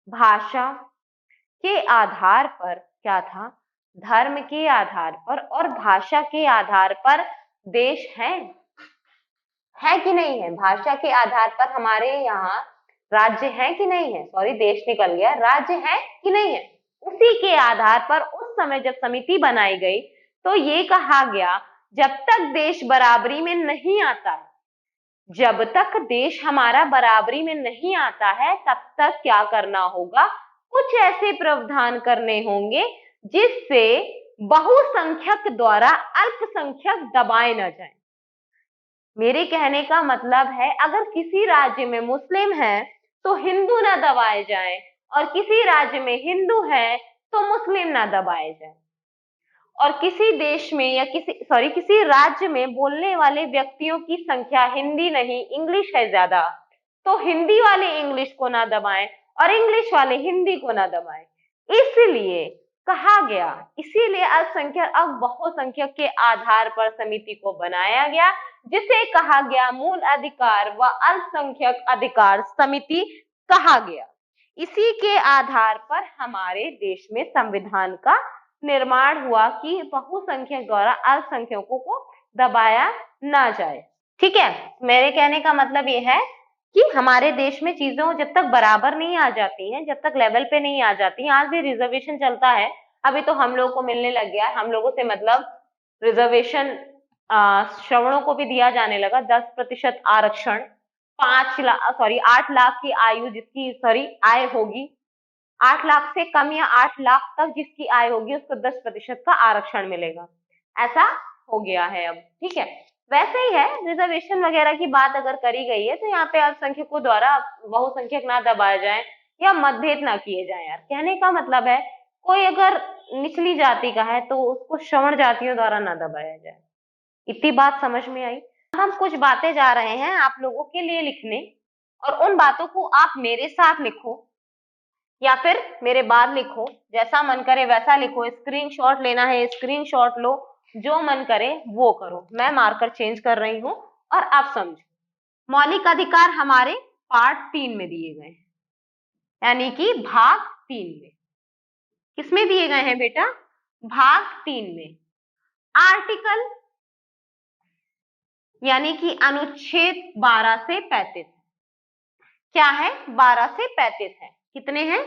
भाषा के आधार पर क्या था? धर्म के आधार पर और भाषा के आधार पर देश है कि नहीं है? भाषा के आधार पर हमारे यहाँ राज्य है कि नहीं है? सॉरी, देश निकल गया, राज्य है कि नहीं है? उसी के आधार पर उस समय जब समिति बनाई गई तो ये कहा गया, जब तक देश बराबरी में नहीं आता है, जब तक देश हमारा बराबरी में नहीं आता है, तब तक क्या करना होगा? कुछ ऐसे प्रावधान करने होंगे जिससे बहुसंख्यक द्वारा अल्पसंख्यक दबाए न जाए। मेरे कहने का मतलब है, अगर किसी राज्य में मुस्लिम है तो हिंदू ना दबाए जाए, और किसी राज्य में हिंदू है तो मुस्लिम ना दबाए जाए। और किसी देश में या किसी राज्य में बोलने वाले व्यक्तियों की संख्या हिंदी नहीं इंग्लिश है ज्यादा, तो हिंदी वाले इंग्लिश को ना दबाएं और इंग्लिश वाले हिंदी को ना दबाएं। इसलिए कहा गया, इसीलिए अल्पसंख्यक और बहुसंख्यक के आधार पर समिति को बनाया गया, जिसे कहा गया मूल अधिकार व अल्पसंख्यक अधिकार समिति कहा गया। इसी के आधार पर हमारे देश में संविधान का निर्माण हुआ कि बहुसंख्यक द्वारा अल्पसंख्यकों को दबाया ना जाए। ठीक है, मेरे कहने का मतलब ये है कि हमारे देश में चीजों जब तक बराबर नहीं आ जाती हैं, जब तक लेवल पे नहीं आ जाती हैं, आज भी रिजर्वेशन चलता है। अभी तो हम लोगों को मिलने लग गया है, हम लोगों से मतलब रिजर्वेशन श्रवणों को भी दिया जाने लगा। 10% आरक्षण, 8 लाख की आयु जिसकी आय होगी, 8 लाख से कम या 8 लाख तक जिसकी आय होगी उसको 10% का आरक्षण मिलेगा। ऐसा हो गया है अब। ठीक है, वैसे ही है, रिजर्वेशन वगैरह की बात अगर करी गई है तो यहाँ पे अल्पसंख्यकों द्वारा बहुसंख्यक ना दबाया जाए या मतभेद ना किए जाए। यार कहने का मतलब है, कोई अगर निचली जाति का है तो उसको श्रवण जातियों द्वारा ना दबाया जाए। इतनी बात समझ में आई? हम कुछ बातें जा रहे हैं आप लोगों के लिए लिखने, और उन बातों को आप मेरे साथ लिखो या फिर मेरे बाद लिखो, जैसा मन करे वैसा लिखो। स्क्रीनशॉट लेना है स्क्रीनशॉट लो, जो मन करे वो करो। मैं मार्कर चेंज कर रही हूं और आप समझो। मौलिक अधिकार हमारे पार्ट 3 में दिए गए हैं, यानी कि भाग 3 में। किसमें दिए गए हैं बेटा? भाग 3 में। आर्टिकल यानी कि अनुच्छेद 12 से 35 क्या है? 12 से 35 है। कितने हैं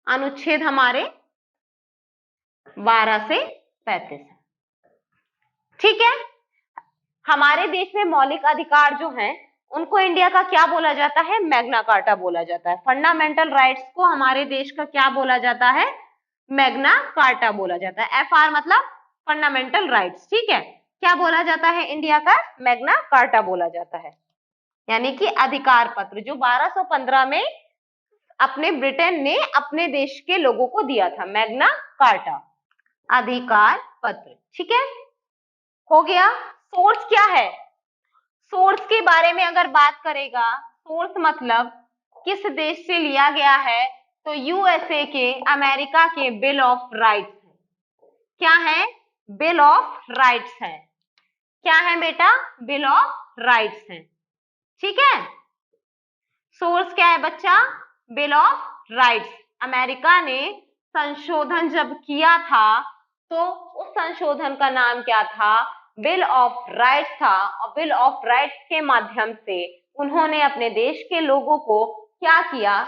अनुच्छेद? हमारे 12 से 35 है। ठीक है, हमारे देश में मौलिक अधिकार जो हैं उनको इंडिया का क्या बोला जाता है? मैग्ना कार्टा बोला जाता है। फंडामेंटल राइट्स को हमारे देश का क्या बोला जाता है? मैग्ना कार्टा बोला जाता है। FR मतलब फंडामेंटल राइट्स। ठीक है, क्या बोला जाता है इंडिया का? मैग्ना कार्टा बोला जाता है, यानी कि अधिकार पत्र, जो 1215 में अपने ब्रिटेन ने अपने देश के लोगों को दिया था। मैग्ना कार्टा, अधिकार पत्र। ठीक है, हो गया। सोर्स क्या है? सोर्स के बारे में अगर बात करेगा, सोर्स मतलब किस देश से लिया गया है, तो USA के, अमेरिका के बिल ऑफ राइट्स है। क्या है? बिल ऑफ राइट्स है। क्या है बेटा? बिल ऑफ राइट्स है। ठीक है, सोर्स क्या है बच्चा? Bill of rights. अमेरिका ने संशोधन जब किया था तो उस संशोधन का नाम क्या था? बिल ऑफ राइट्स था। और बिल ऑफ राइट्स के माध्यम से उन्होंने अपने देश के लोगों को क्या किया?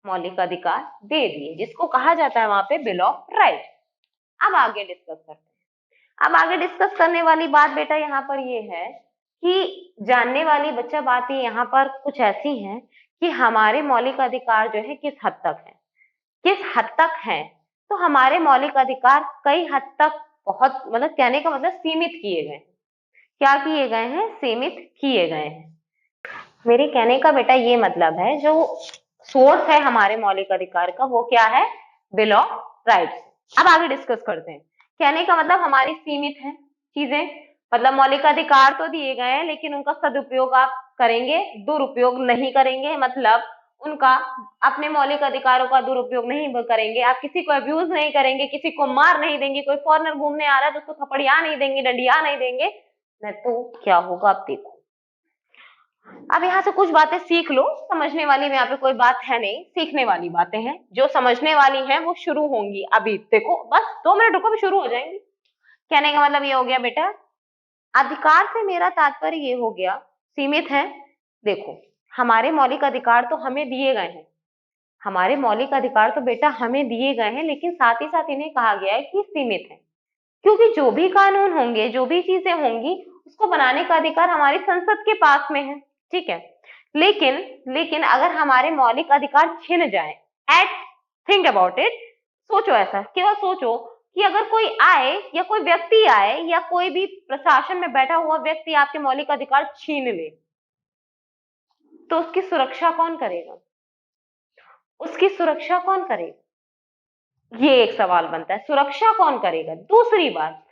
मौलिक अधिकार दे दिए, जिसको कहा जाता है वहां पे बिल ऑफ राइट। अब आगे डिस्कस करते हैं। अब आगे डिस्कस करने वाली बात बेटा यहाँ पर ये है कि जानने वाली बच्चा बात ये यहाँ पर कुछ ऐसी है कि हमारे मौलिक अधिकार जो है किस हद तक है, किस हद तक है। तो हमारे मौलिक अधिकार कई हद तक, बहुत मतलब कहने का मतलब सीमित किए गए हैं। क्या किए गए हैं? सीमित किए गए हैं। मेरे कहने का बेटा ये मतलब है, जो सोर्स है हमारे मौलिक अधिकार का वो क्या है? Bill of rights. अब आगे डिस्कस करते हैं। कहने का मतलब हमारी सीमित है चीजें, मतलब मौलिक अधिकार तो दिए गए हैं लेकिन उनका सदुपयोग आप करेंगे, दुरुपयोग नहीं करेंगे। मतलब उनका, अपने मौलिक अधिकारों का दुरुपयोग नहीं करेंगे, आप किसी को अब्यूज नहीं करेंगे, किसी को मार नहीं देंगे, कोई फॉरनर घूमने आ रहा है तो उसको थपड़िया नहीं देंगे, डंडिया नहीं देंगे, नहीं तो क्या होगा आप देखो। अब यहाँ से कुछ बातें सीख लो, समझने वाली यहाँ पे कोई बात है नहीं, सीखने वाली बातें हैं। जो समझने वाली हैं वो शुरू होंगी अभी, देखो बस 2 मिनट रुको, भी शुरू हो जाएंगी। कहने का मतलब ये हो गया बेटा, अधिकार से मेरा तात्पर्य ये हो गया सीमित है। देखो हमारे मौलिक अधिकार तो हमें दिए गए हैं, हमारे मौलिक अधिकार तो बेटा हमें दिए गए हैं, लेकिन साथ ही साथ इन्हें कहा गया है कि सीमित है, क्योंकि जो भी कानून होंगे, जो भी चीजें होंगी, उसको बनाने का अधिकार हमारी संसद के पास में है, ठीक है। लेकिन लेकिन अगर हमारे मौलिक अधिकार छिन जाए, एट थिंक अबाउट इट, सोचो ऐसा, केवल सोचो कि अगर कोई आए या कोई व्यक्ति आए या कोई भी प्रशासन में बैठा हुआ व्यक्ति आपके मौलिक अधिकार छीन ले, तो उसकी सुरक्षा कौन करेगा? उसकी सुरक्षा कौन करेगा? ये एक सवाल बनता है, सुरक्षा कौन करेगा। दूसरी बात,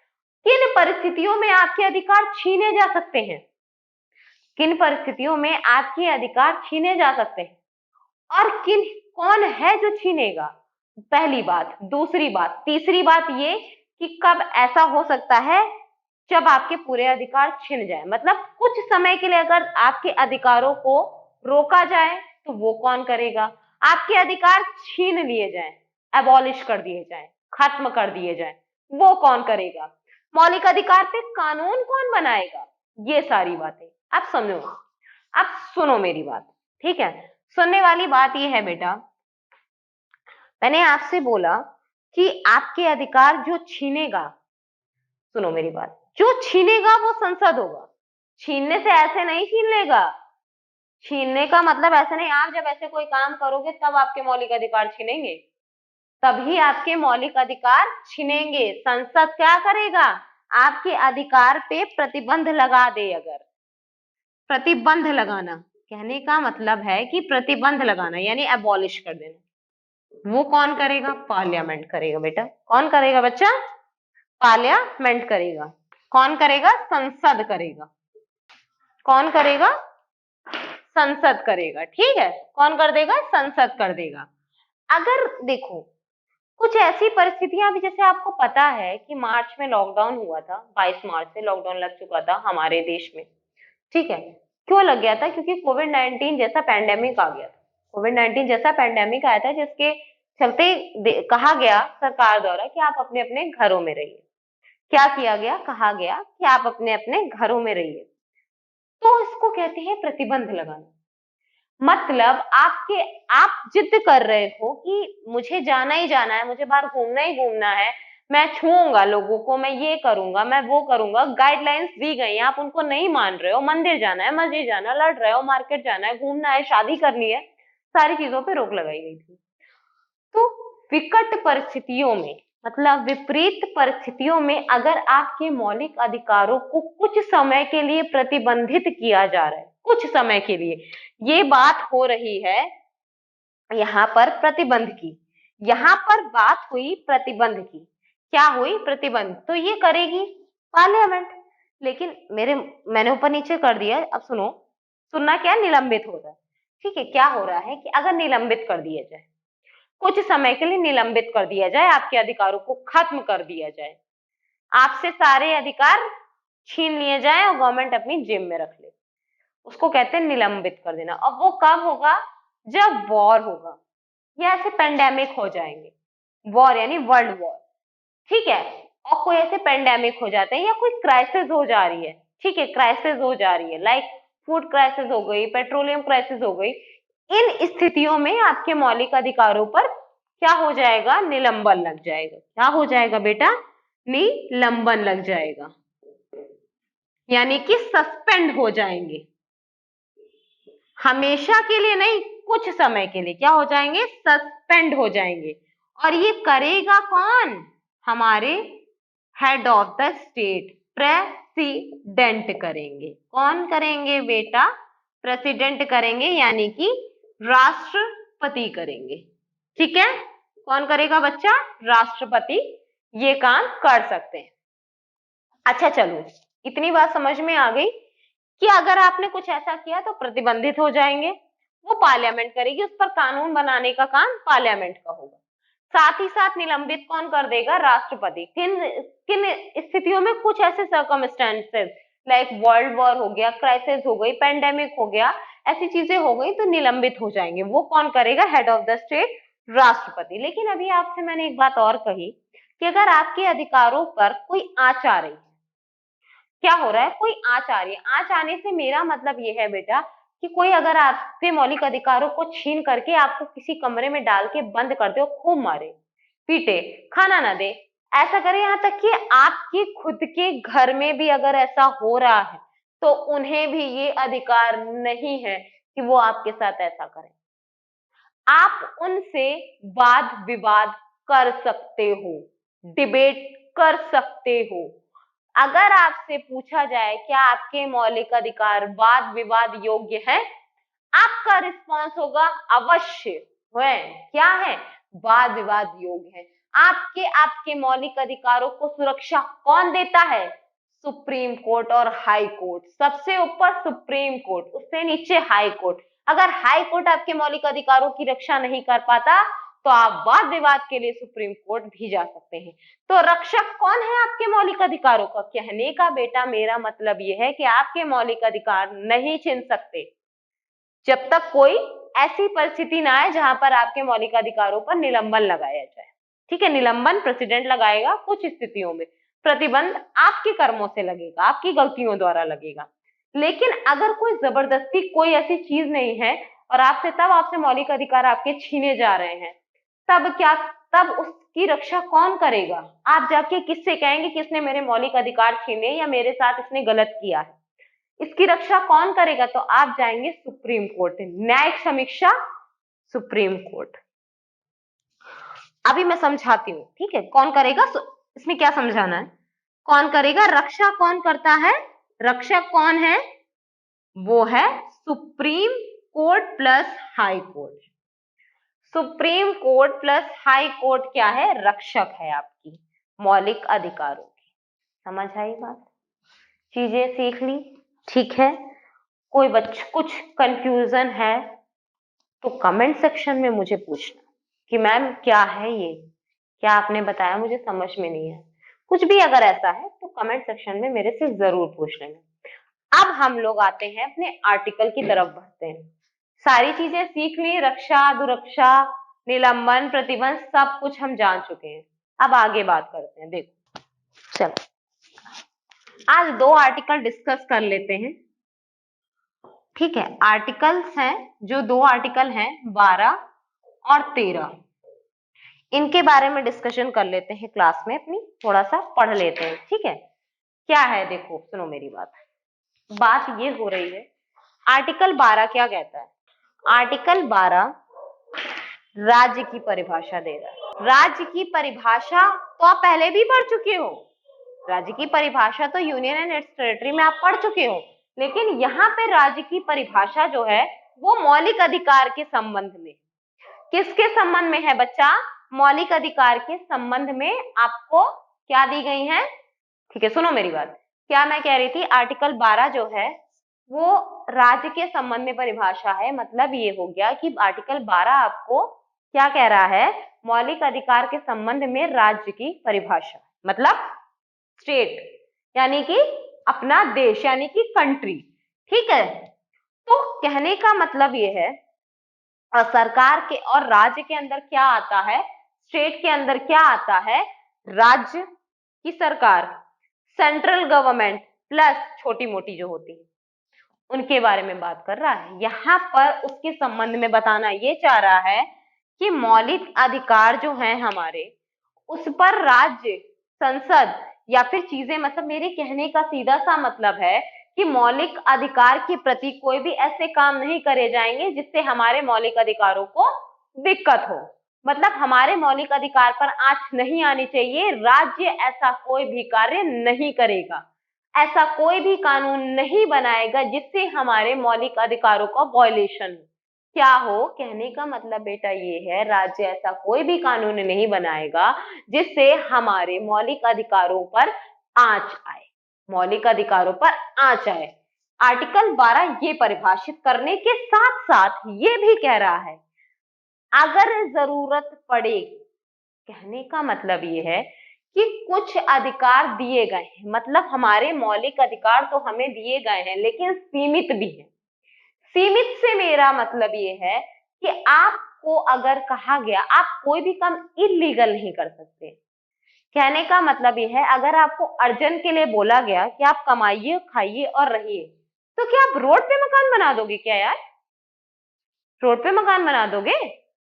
किन परिस्थितियों में आपके अधिकार छीने जा सकते हैं? किन परिस्थितियों में आपके अधिकार छीने जा सकते हैं और किन, कौन है जो छीनेगा? पहली बात। दूसरी बात, तीसरी बात ये कि कब ऐसा हो सकता है जब आपके पूरे अधिकार छिन जाए, मतलब कुछ समय के लिए अगर आपके अधिकारों को रोका जाए तो वो कौन करेगा? आपके अधिकार छीन लिए जाए, एबॉलिश कर दिए जाए, खत्म कर दिए जाए, वो कौन करेगा? मौलिक अधिकार पे कानून कौन बनाएगा? ये सारी बातें आप समझो, अब सुनो मेरी बात, ठीक है। सुनने वाली बात ये है बेटा, मैंने आपसे बोला कि आपके अधिकार जो छीनेगा, सुनो मेरी बात, जो छीनेगा वो संसद होगा। छीनने से ऐसे नहीं छीन लेगा, छीनने का मतलब ऐसे नहीं, आप जब ऐसे कोई काम करोगे तब आपके मौलिक अधिकार छीनेंगे, तभी आपके मौलिक अधिकार छीनेंगे। संसद क्या करेगा? आपके अधिकार पे प्रतिबंध लगा दे। अगर प्रतिबंध लगाना, कहने का मतलब है कि प्रतिबंध लगाना यानी एबॉलिश कर देना, वो कौन करेगा? पार्लियामेंट करेगा बेटा। कौन करेगा बच्चा? पार्लियामेंट करेगा। कौन करेगा? संसद करेगा। कौन करेगा? संसद करेगा, ठीक है। कौन कर देगा? संसद कर देगा। अगर देखो कुछ ऐसी परिस्थितियां भी, जैसे आपको पता है कि मार्च में लॉकडाउन हुआ था, 22 मार्च से लॉकडाउन लग चुका था हमारे देश में, ठीक है। क्यों लग गया था? क्योंकि कोविड-19 जैसा पैंडेमिक आ गया था। कोविड-19 जैसा पैंडेमिक आया था, जिसके चलते कहा गया सरकार द्वारा कि आप अपने अपने घरों में रहिए। क्या किया गया? कहा गया कि आप अपने अपने घरों में रहिए। तो इसको कहते हैं प्रतिबंध लगाना। मतलब आप जिद कर रहे हो कि मुझे जाना ही जाना है, मुझे बाहर घूमना ही घूमना है, मैं छूऊंगा लोगों को, मैं ये करूंगा, मैं वो करूंगा, गाइडलाइंस दी गई हैं, आप उनको नहीं मान रहे हो। मंदिर जाना है, मस्जिद जाना है, लड़ रहे हो, मार्केट जाना है, घूमना है, शादी करनी है, सारी चीजों पे रोक लगाई गई थी। तो विकट परिस्थितियों में, मतलब विपरीत परिस्थितियों में अगर आपके मौलिक अधिकारों को कुछ समय के लिए प्रतिबंधित किया जा रहा है, कुछ समय के लिए, ये बात हो रही है यहाँ पर प्रतिबंध की, यहाँ पर बात हुई प्रतिबंध की। क्या हुई? प्रतिबंध। तो ये करेगी पार्लियामेंट। लेकिन मैंने ऊपर नीचे कर दिया, अब सुनो। सुनना क्या? निलंबित हो रहा है, ठीक है। क्या हो रहा है कि अगर निलंबित कर दिया जाए, कुछ समय के लिए निलंबित कर दिया जाए, आपके अधिकारों को खत्म कर दिया जाए, आपसे सारे अधिकार छीन लिए जाए और गवर्नमेंट अपनी जेब में रख ले, उसको कहते हैं निलंबित कर देना। और वो कब होगा? जब वॉर होगा या ऐसे पेंडेमिक हो जाएंगे। वॉर यानी वर्ल्ड वॉर, ठीक है। और कोई ऐसे पेंडेमिक हो जाते हैं या कोई क्राइसिस हो जा रही है, ठीक है, क्राइसिस हो जा रही है, लाइक फूड क्राइसिस हो गई, पेट्रोलियम क्राइसिस हो गई, इन स्थितियों में आपके मौलिक अधिकारों पर क्या हो जाएगा, निलंबन लग जाएगा। क्या हो जाएगा बेटा, निलंबन लग जाएगा, यानी कि सस्पेंड हो जाएंगे। हमेशा के लिए नहीं, कुछ समय के लिए क्या हो जाएंगे, सस्पेंड हो जाएंगे। और ये करेगा कौन, हमारे head of the state, president करेंगे। कौन करेंगे बेटा, प्रेसिडेंट करेंगे, यानी कि राष्ट्रपति करेंगे। ठीक है, कौन करेगा बच्चा, राष्ट्रपति ये काम कर सकते हैं। अच्छा चलो, इतनी बात समझ में आ गई कि अगर आपने कुछ ऐसा किया तो प्रतिबंधित हो जाएंगे, वो पार्लियामेंट करेगी, उस पर कानून बनाने का काम पार्लियामेंट का होगा। साथ ही साथ निलंबित कौन कर देगा, राष्ट्रपति। किन किन स्थितियों में, कुछ ऐसे सर्कमस्टेंसेस लाइक वर्ल्ड वॉर हो गया, क्राइसिस हो गई, पेंडेमिक हो गया, ऐसी चीजें हो गई तो निलंबित हो जाएंगे। वो कौन करेगा, हेड ऑफ द स्टेट, राष्ट्रपति। लेकिन अभी आपसे मैंने एक बात और कही कि अगर आपके अधिकारों पर कोई आंच आ रही है, क्या हो रहा है, कोई आंच आ रही है। आंच आने से मेरा मतलब ये है बेटा कि कोई अगर आपके मौलिक अधिकारों को छीन करके आपको किसी कमरे में डाल के बंद कर दे और खूब मारे पीटे, खाना ना दे, ऐसा करे, यहाँ तक कि आपकी खुद के घर में भी अगर ऐसा हो रहा है तो उन्हें भी ये अधिकार नहीं है कि वो आपके साथ ऐसा करें। आप उनसे वाद विवाद कर सकते हो, डिबेट कर सकते हो। अगर आपसे पूछा जाए क्या आपके मौलिक अधिकार वाद विवाद योग्य है, आपका रिस्पॉन्स होगा अवश्य है। क्या है, वाद विवाद योग्य है। आपके मौलिक अधिकारों को सुरक्षा कौन देता है, सुप्रीम कोर्ट और हाई कोर्ट। सबसे ऊपर सुप्रीम कोर्ट, उससे नीचे हाई कोर्ट। अगर हाई कोर्ट आपके मौलिक अधिकारों की रक्षा नहीं कर पाता तो आप वाद विवाद के लिए सुप्रीम कोर्ट भी जा सकते हैं। तो रक्षक कौन है आपके मौलिक अधिकारों का, कहने का बेटा मेरा मतलब यह है कि आपके मौलिक अधिकार नहीं छीन सकते जब तक कोई ऐसी परिस्थिति ना आए जहां पर आपके मौलिक अधिकारों पर निलंबन लगाया जाए। ठीक है, निलंबन प्रेसिडेंट लगाएगा, कुछ स्थितियों में प्रतिबंध आपके कर्मों से लगेगा, आपकी गलतियों द्वारा लगेगा। लेकिन अगर कोई जबरदस्ती कोई ऐसी चीज नहीं है और आपसे मौलिक अधिकार आपके छीने जा रहे हैं, तब क्या, तब उसकी रक्षा कौन करेगा। आप जाके किससे कहेंगे कि इसने मेरे मौलिक अधिकार छीने या मेरे साथ इसने गलत किया है, इसकी रक्षा कौन करेगा, तो आप जाएंगे सुप्रीम कोर्ट, न्यायिक समीक्षा सुप्रीम कोर्ट। अभी मैं समझाती हूँ, ठीक है, कौन करेगा, इसमें क्या समझाना है, कौन करेगा, रक्षा कौन करता है, रक्षक कौन है, वो है supreme court plus high court. Supreme court plus high court क्या है, रक्षक है आपकी मौलिक अधिकारों की। समझ आई बात, चीजें सीख ली, ठीक है। कोई कुछ कंफ्यूजन है तो कमेंट सेक्शन में मुझे पूछना कि मैम क्या है ये, क्या आपने बताया मुझे समझ में नहीं है। कुछ भी अगर ऐसा है तो कमेंट सेक्शन में मेरे से जरूर पूछ लेना। अब हम लोग आते हैं अपने आर्टिकल की तरफ बढ़ते हैं। सारी चीजें सीख ली, रक्षा दुरक्षा निलंबन प्रतिबंध सब कुछ हम जान चुके हैं। अब आगे बात करते हैं। देखो चलो, आज दो आर्टिकल डिस्कस कर लेते हैं, ठीक है। आर्टिकल्स हैं, जो दो आर्टिकल हैं 12 और 13, इनके बारे में डिस्कशन कर लेते हैं क्लास में अपनी, थोड़ा सा पढ़ लेते हैं, ठीक है। क्या है, देखो सुनो मेरी बात ये हो रही है, आर्टिकल 12 क्या कहता है, आर्टिकल 12 राज्य की परिभाषा दे रहा है। राज्य की परिभाषा तो आप पहले भी पढ़ चुके हो, राज्य की परिभाषा तो यूनियन एंड इट्स टेरिटरी में आप पढ़ चुके हो, लेकिन यहाँ पे राज्य की परिभाषा जो है वो मौलिक अधिकार के संबंध में, किसके संबंध में है बच्चा, मौलिक अधिकार के संबंध में आपको क्या दी गई है, ठीक है। सुनो मेरी बात, क्या मैं कह रही थी, आर्टिकल 12 जो है वो राज्य के संबंध में परिभाषा है। मतलब ये हो गया कि आर्टिकल 12 आपको क्या कह रहा है, मौलिक अधिकार के संबंध में राज्य की परिभाषा, मतलब स्टेट यानी कि अपना देश, यानी कि कंट्री, ठीक है। तो कहने का मतलब ये है, और सरकार के और राज्य के अंदर क्या आता है, स्टेट के अंदर क्या आता है, राज्य की सरकार, सेंट्रल गवर्नमेंट प्लस छोटी मोटी जो होती है उनके बारे में बात कर रहा है। यहाँ पर उसके संबंध में बताना ये चाह रहा है कि मौलिक अधिकार जो हैं हमारे, उस पर राज्य, संसद या फिर चीजें, मतलब मेरे कहने का सीधा सा मतलब है कि मौलिक अधिकार के प्रति कोई भी ऐसे काम नहीं करे जाएंगे जिससे हमारे मौलिक अधिकारों को दिक्कत हो। मतलब हमारे मौलिक अधिकार पर आंच नहीं आनी चाहिए। राज्य ऐसा कोई भी कार्य नहीं करेगा, ऐसा कोई भी कानून नहीं बनाएगा जिससे हमारे मौलिक अधिकारों का वॉयलेशन क्या हो। कहने का मतलब बेटा ये है, राज्य ऐसा कोई भी कानून नहीं बनाएगा जिससे हमारे मौलिक अधिकारों पर आंच आए, मौलिक अधिकारों पर आंच आए। आर्टिकल 12 ये परिभाषित करने के साथ साथ ये भी कह रहा है, अगर जरूरत पड़े, कहने का मतलब ये है कि कुछ अधिकार दिए गए हैं, मतलब हमारे मौलिक अधिकार तो हमें दिए गए हैं लेकिन सीमित भी है। सीमित से मेरा मतलब ये है कि आपको अगर कहा गया आप कोई भी काम इलीगल नहीं कर सकते। कहने का मतलब ये है, अगर आपको अर्जन के लिए बोला गया कि आप कमाइए, खाइए और रहिए, तो क्या आप रोड पे मकान बना दोगे क्या यार? रोड पे मकान बना दोगे?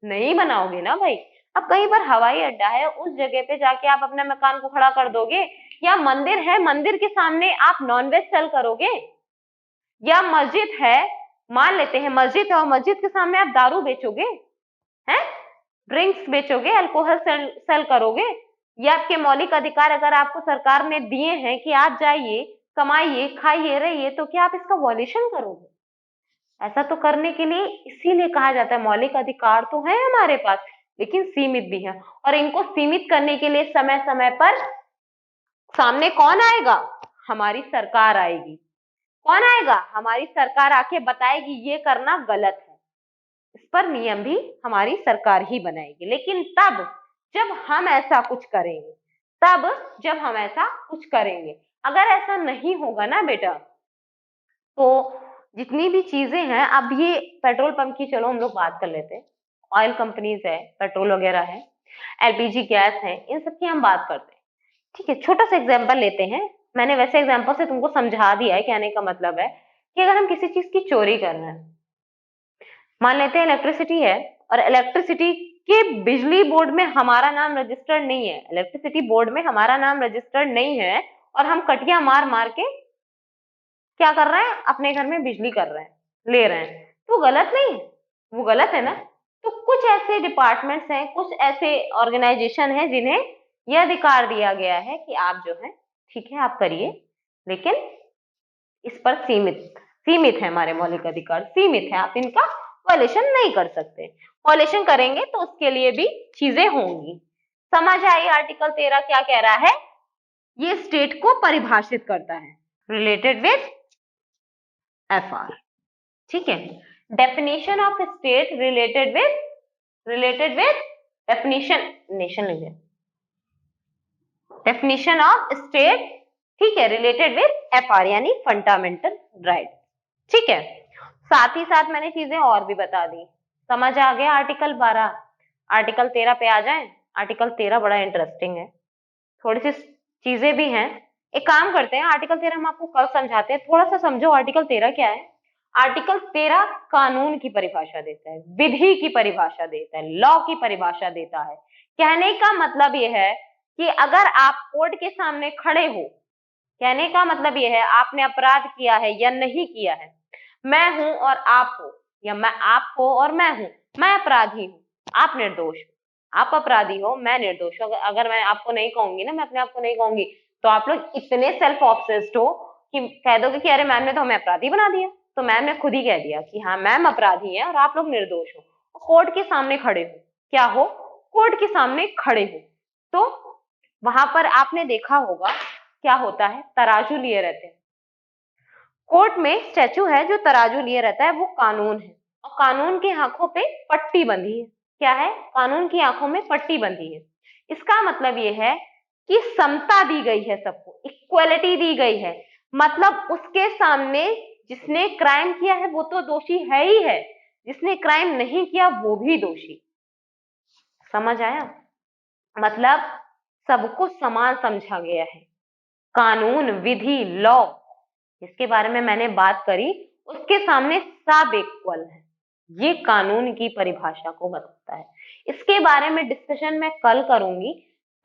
नहीं बनाओगे ना भाई। अब कहीं पर हवाई अड्डा है, उस जगह पे जाके आप अपने मकान को खड़ा कर दोगे? या मंदिर है, मंदिर के सामने आप नॉनवेज सेल करोगे? या मस्जिद है, मान लेते हैं मस्जिद है और मस्जिद के सामने आप दारू बेचोगे? हैं? ड्रिंक्स बेचोगे, अल्कोहल सेल करोगे? ये आपके मौलिक अधिकार अगर आपको सरकार ने दिए हैं कि आप जाइए, कमाइए, खाइए, रहिए, तो क्या आप इसका वॉल्यूशन करोगे? ऐसा तो करने के लिए इसीलिए कहा जाता है मौलिक अधिकार तो है हमारे पास लेकिन सीमित भी है, और इनको सीमित करने के लिए समय समय पर सामने कौन आएगा? हमारी सरकार आएगी। कौन आएगा? हमारी सरकार आके बताएगी ये करना गलत है। इस पर नियम भी हमारी सरकार ही बनाएगी। लेकिन तब जब हम ऐसा कुछ करेंगे, तब जब हम ऐसा कुछ करेंगे, अगर ऐसा नहीं होगा ना बेटा, तो जितनी भी चीजें हैं, अब ये पेट्रोल पंप की चलो हम लोग बात कर लेते हैं, ऑयल कंपनीज है, पेट्रोल वगैरह है, एलपीजी गैस है, इन सब की हम बात करते हैं। ठीक है, छोटा सा एग्जांपल लेते हैं। मैंने वैसे एग्जांपल से तुमको समझा दिया है। कहने का मतलब है कि अगर हम किसी चीज की चोरी कर रहे हैं, मान लेते हैं इलेक्ट्रिसिटी है, और इलेक्ट्रिसिटी के बिजली बोर्ड में हमारा नाम रजिस्टर्ड नहीं है, इलेक्ट्रिसिटी बोर्ड में हमारा नाम रजिस्टर्ड नहीं है, और हम कटिया मार मार के क्या कर रहे हैं, अपने घर में बिजली कर रहे हैं, ले रहे हैं, तो गलत नहीं है? वो गलत है ना? तो कुछ ऐसे डिपार्टमेंट्स हैं, कुछ ऐसे ऑर्गेनाइजेशन हैं जिन्हें यह अधिकार दिया गया है कि आप जो है, ठीक है आप करिए, लेकिन इस पर सीमित सीमित है, हमारे मौलिक अधिकार सीमित है, आप इनका वॉयलेशन नहीं कर सकते। वॉयलेशन करेंगे तो उसके लिए भी चीजें होंगी। समझ आई आर्टिकल 13 क्या कह रहा है? ये स्टेट को परिभाषित करता है, रिलेटेड विथ एफआर। ठीक है, definition of state related with definition, nation लिख डेफिनेशन ऑफ स्टेट, ठीक है, रिलेटेड विथ एफआर यानी फंडामेंटल राइट। ठीक है, साथ ही साथ मैंने चीजें और भी बता दी। समझ आ गया आर्टिकल 12? आर्टिकल 13 पे आ जाए। आर्टिकल 13 बड़ा इंटरेस्टिंग है, थोड़ी सी चीजें भी हैं। एक काम करते हैं, आर्टिकल 13 हम आपको कल समझाते हैं, थोड़ा सा समझो आर्टिकल 13 क्या है। आर्टिकल 13 कानून की परिभाषा देता है, विधि की परिभाषा देता है, लॉ की परिभाषा देता है। कहने का मतलब यह है कि अगर आप कोर्ट के सामने खड़े हो, कहने का मतलब यह है आपने अपराध किया है या नहीं किया है, मैं हूं और आप हो, या मैं आप हो और मैं हूं, मैं अपराधी हूं, आप निर्दोष हो, आप अपराधी हो, मैं निर्दोष हूं। अगर मैं आपको नहीं कहूंगी ना, मैं अपने आप को नहीं कहूंगी, तो आप लोग इतने सेल्फ ऑब्सेस्ड हो कि कह दोगे कि अरे मैम ने तो हमें अपराधी बना दिया। तो मैम ने खुद ही कह दिया कि हाँ मैम अपराधी है और आप लोग निर्दोष हो, कोर्ट के सामने खड़े हो, क्या हो, कोर्ट के सामने खड़े हो, तो वहां पर आपने देखा होगा क्या होता है, तराजू लिए रहते हैं। कोर्ट में स्टैचू है जो तराजू लिए रहता है, वो कानून है, और कानून की आंखों पे पट्टी बंधी है। क्या है? कानून की आंखों में पट्टी बंधी है। इसका मतलब ये है कि समता दी गई है, सबको इक्वलिटी दी गई है। मतलब उसके सामने जिसने क्राइम किया है वो तो दोषी है ही है, जिसने क्राइम नहीं किया वो भी दोषी। समझ आया? मतलब सबको समान समझा गया है। कानून, विधि, लॉ जिसके बारे में मैंने बात करी उसके सामने सब इक्वल है। ये कानून की परिभाषा को बताता है। इसके बारे में डिस्कशन मैं कल करूंगी।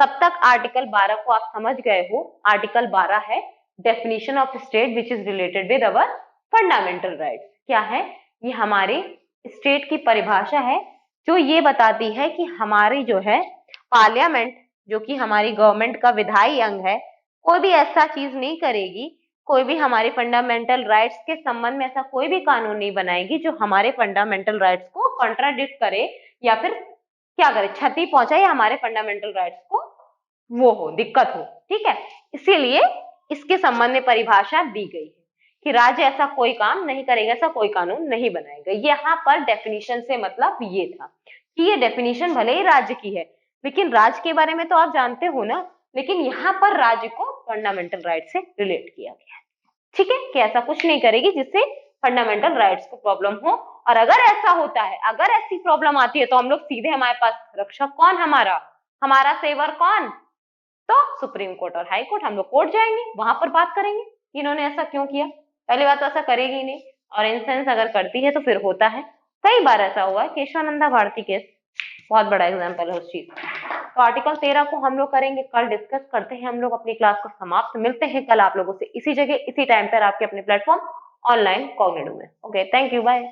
तब तक आर्टिकल 12 को आप समझ गए हो। आर्टिकल 12 है definition of state which is related with our fundamental rights. क्या है? ये हमारे स्टेट की परिभाषा है जो ये बताती है कि हमारी जो है पार्लियामेंट, जो कि हमारी गवर्नमेंट का विधायी अंग है, कोई भी ऐसा चीज नहीं करेगी, कोई भी हमारे फंडामेंटल राइट्स के संबंध में ऐसा कोई भी कानून नहीं बनाएगी जो हमारे फंडामेंटल राइट्स को कॉन्ट्राडिक्ट करे या फिर क्या करे, क्षति पहुंचाए या हमारे फंडामेंटल राइट्स को वो हो, दिक्कत हो। ठीक है, इसीलिए इसके संबंध में परिभाषा दी गई है कि राज्य ऐसा कोई काम नहीं करेगा, ऐसा कोई कानून नहीं बनाएगा। यहाँ पर डेफिनेशन से मतलब ये था कि ये डेफिनेशन भले ही राज्य की है, लेकिन राज्य के बारे में तो आप जानते हो ना, लेकिन यहाँ पर राज्य को फंडामेंटल राइट से रिलेट किया गया है। ठीक है, कि ऐसा कुछ नहीं करेगी जिससे फंडामेंटल राइट्स को प्रॉब्लम हो। और अगर ऐसा होता है, अगर ऐसी प्रॉब्लम आती है, तो हम लोग सीधे, हमारे पास रक्षक कौन, हमारा सेवर कौन, तो सुप्रीम कोर्ट और हाई कोर्ट। हम लोग कोर्ट जाएंगे, वहां पर बात करेंगे इन्होंने ऐसा क्यों किया। पहली बात तो ऐसा करेगी ही नहीं, और इंसेंस अगर करती है तो फिर होता है। कई बार ऐसा हुआ है, केशवानंदा भारती केस बहुत बड़ा एग्जाम्पल है उस चीज। तो आर्टिकल 13 को हम लोग करेंगे कल, डिस्कस करते हैं हम लोग अपनी क्लास को समाप्त। मिलते हैं कल आप लोगों से इसी जगह इसी टाइम पर आपके अपने प्लेटफॉर्म ऑनलाइन कॉग्निटिव में। Okay, thank you, bye.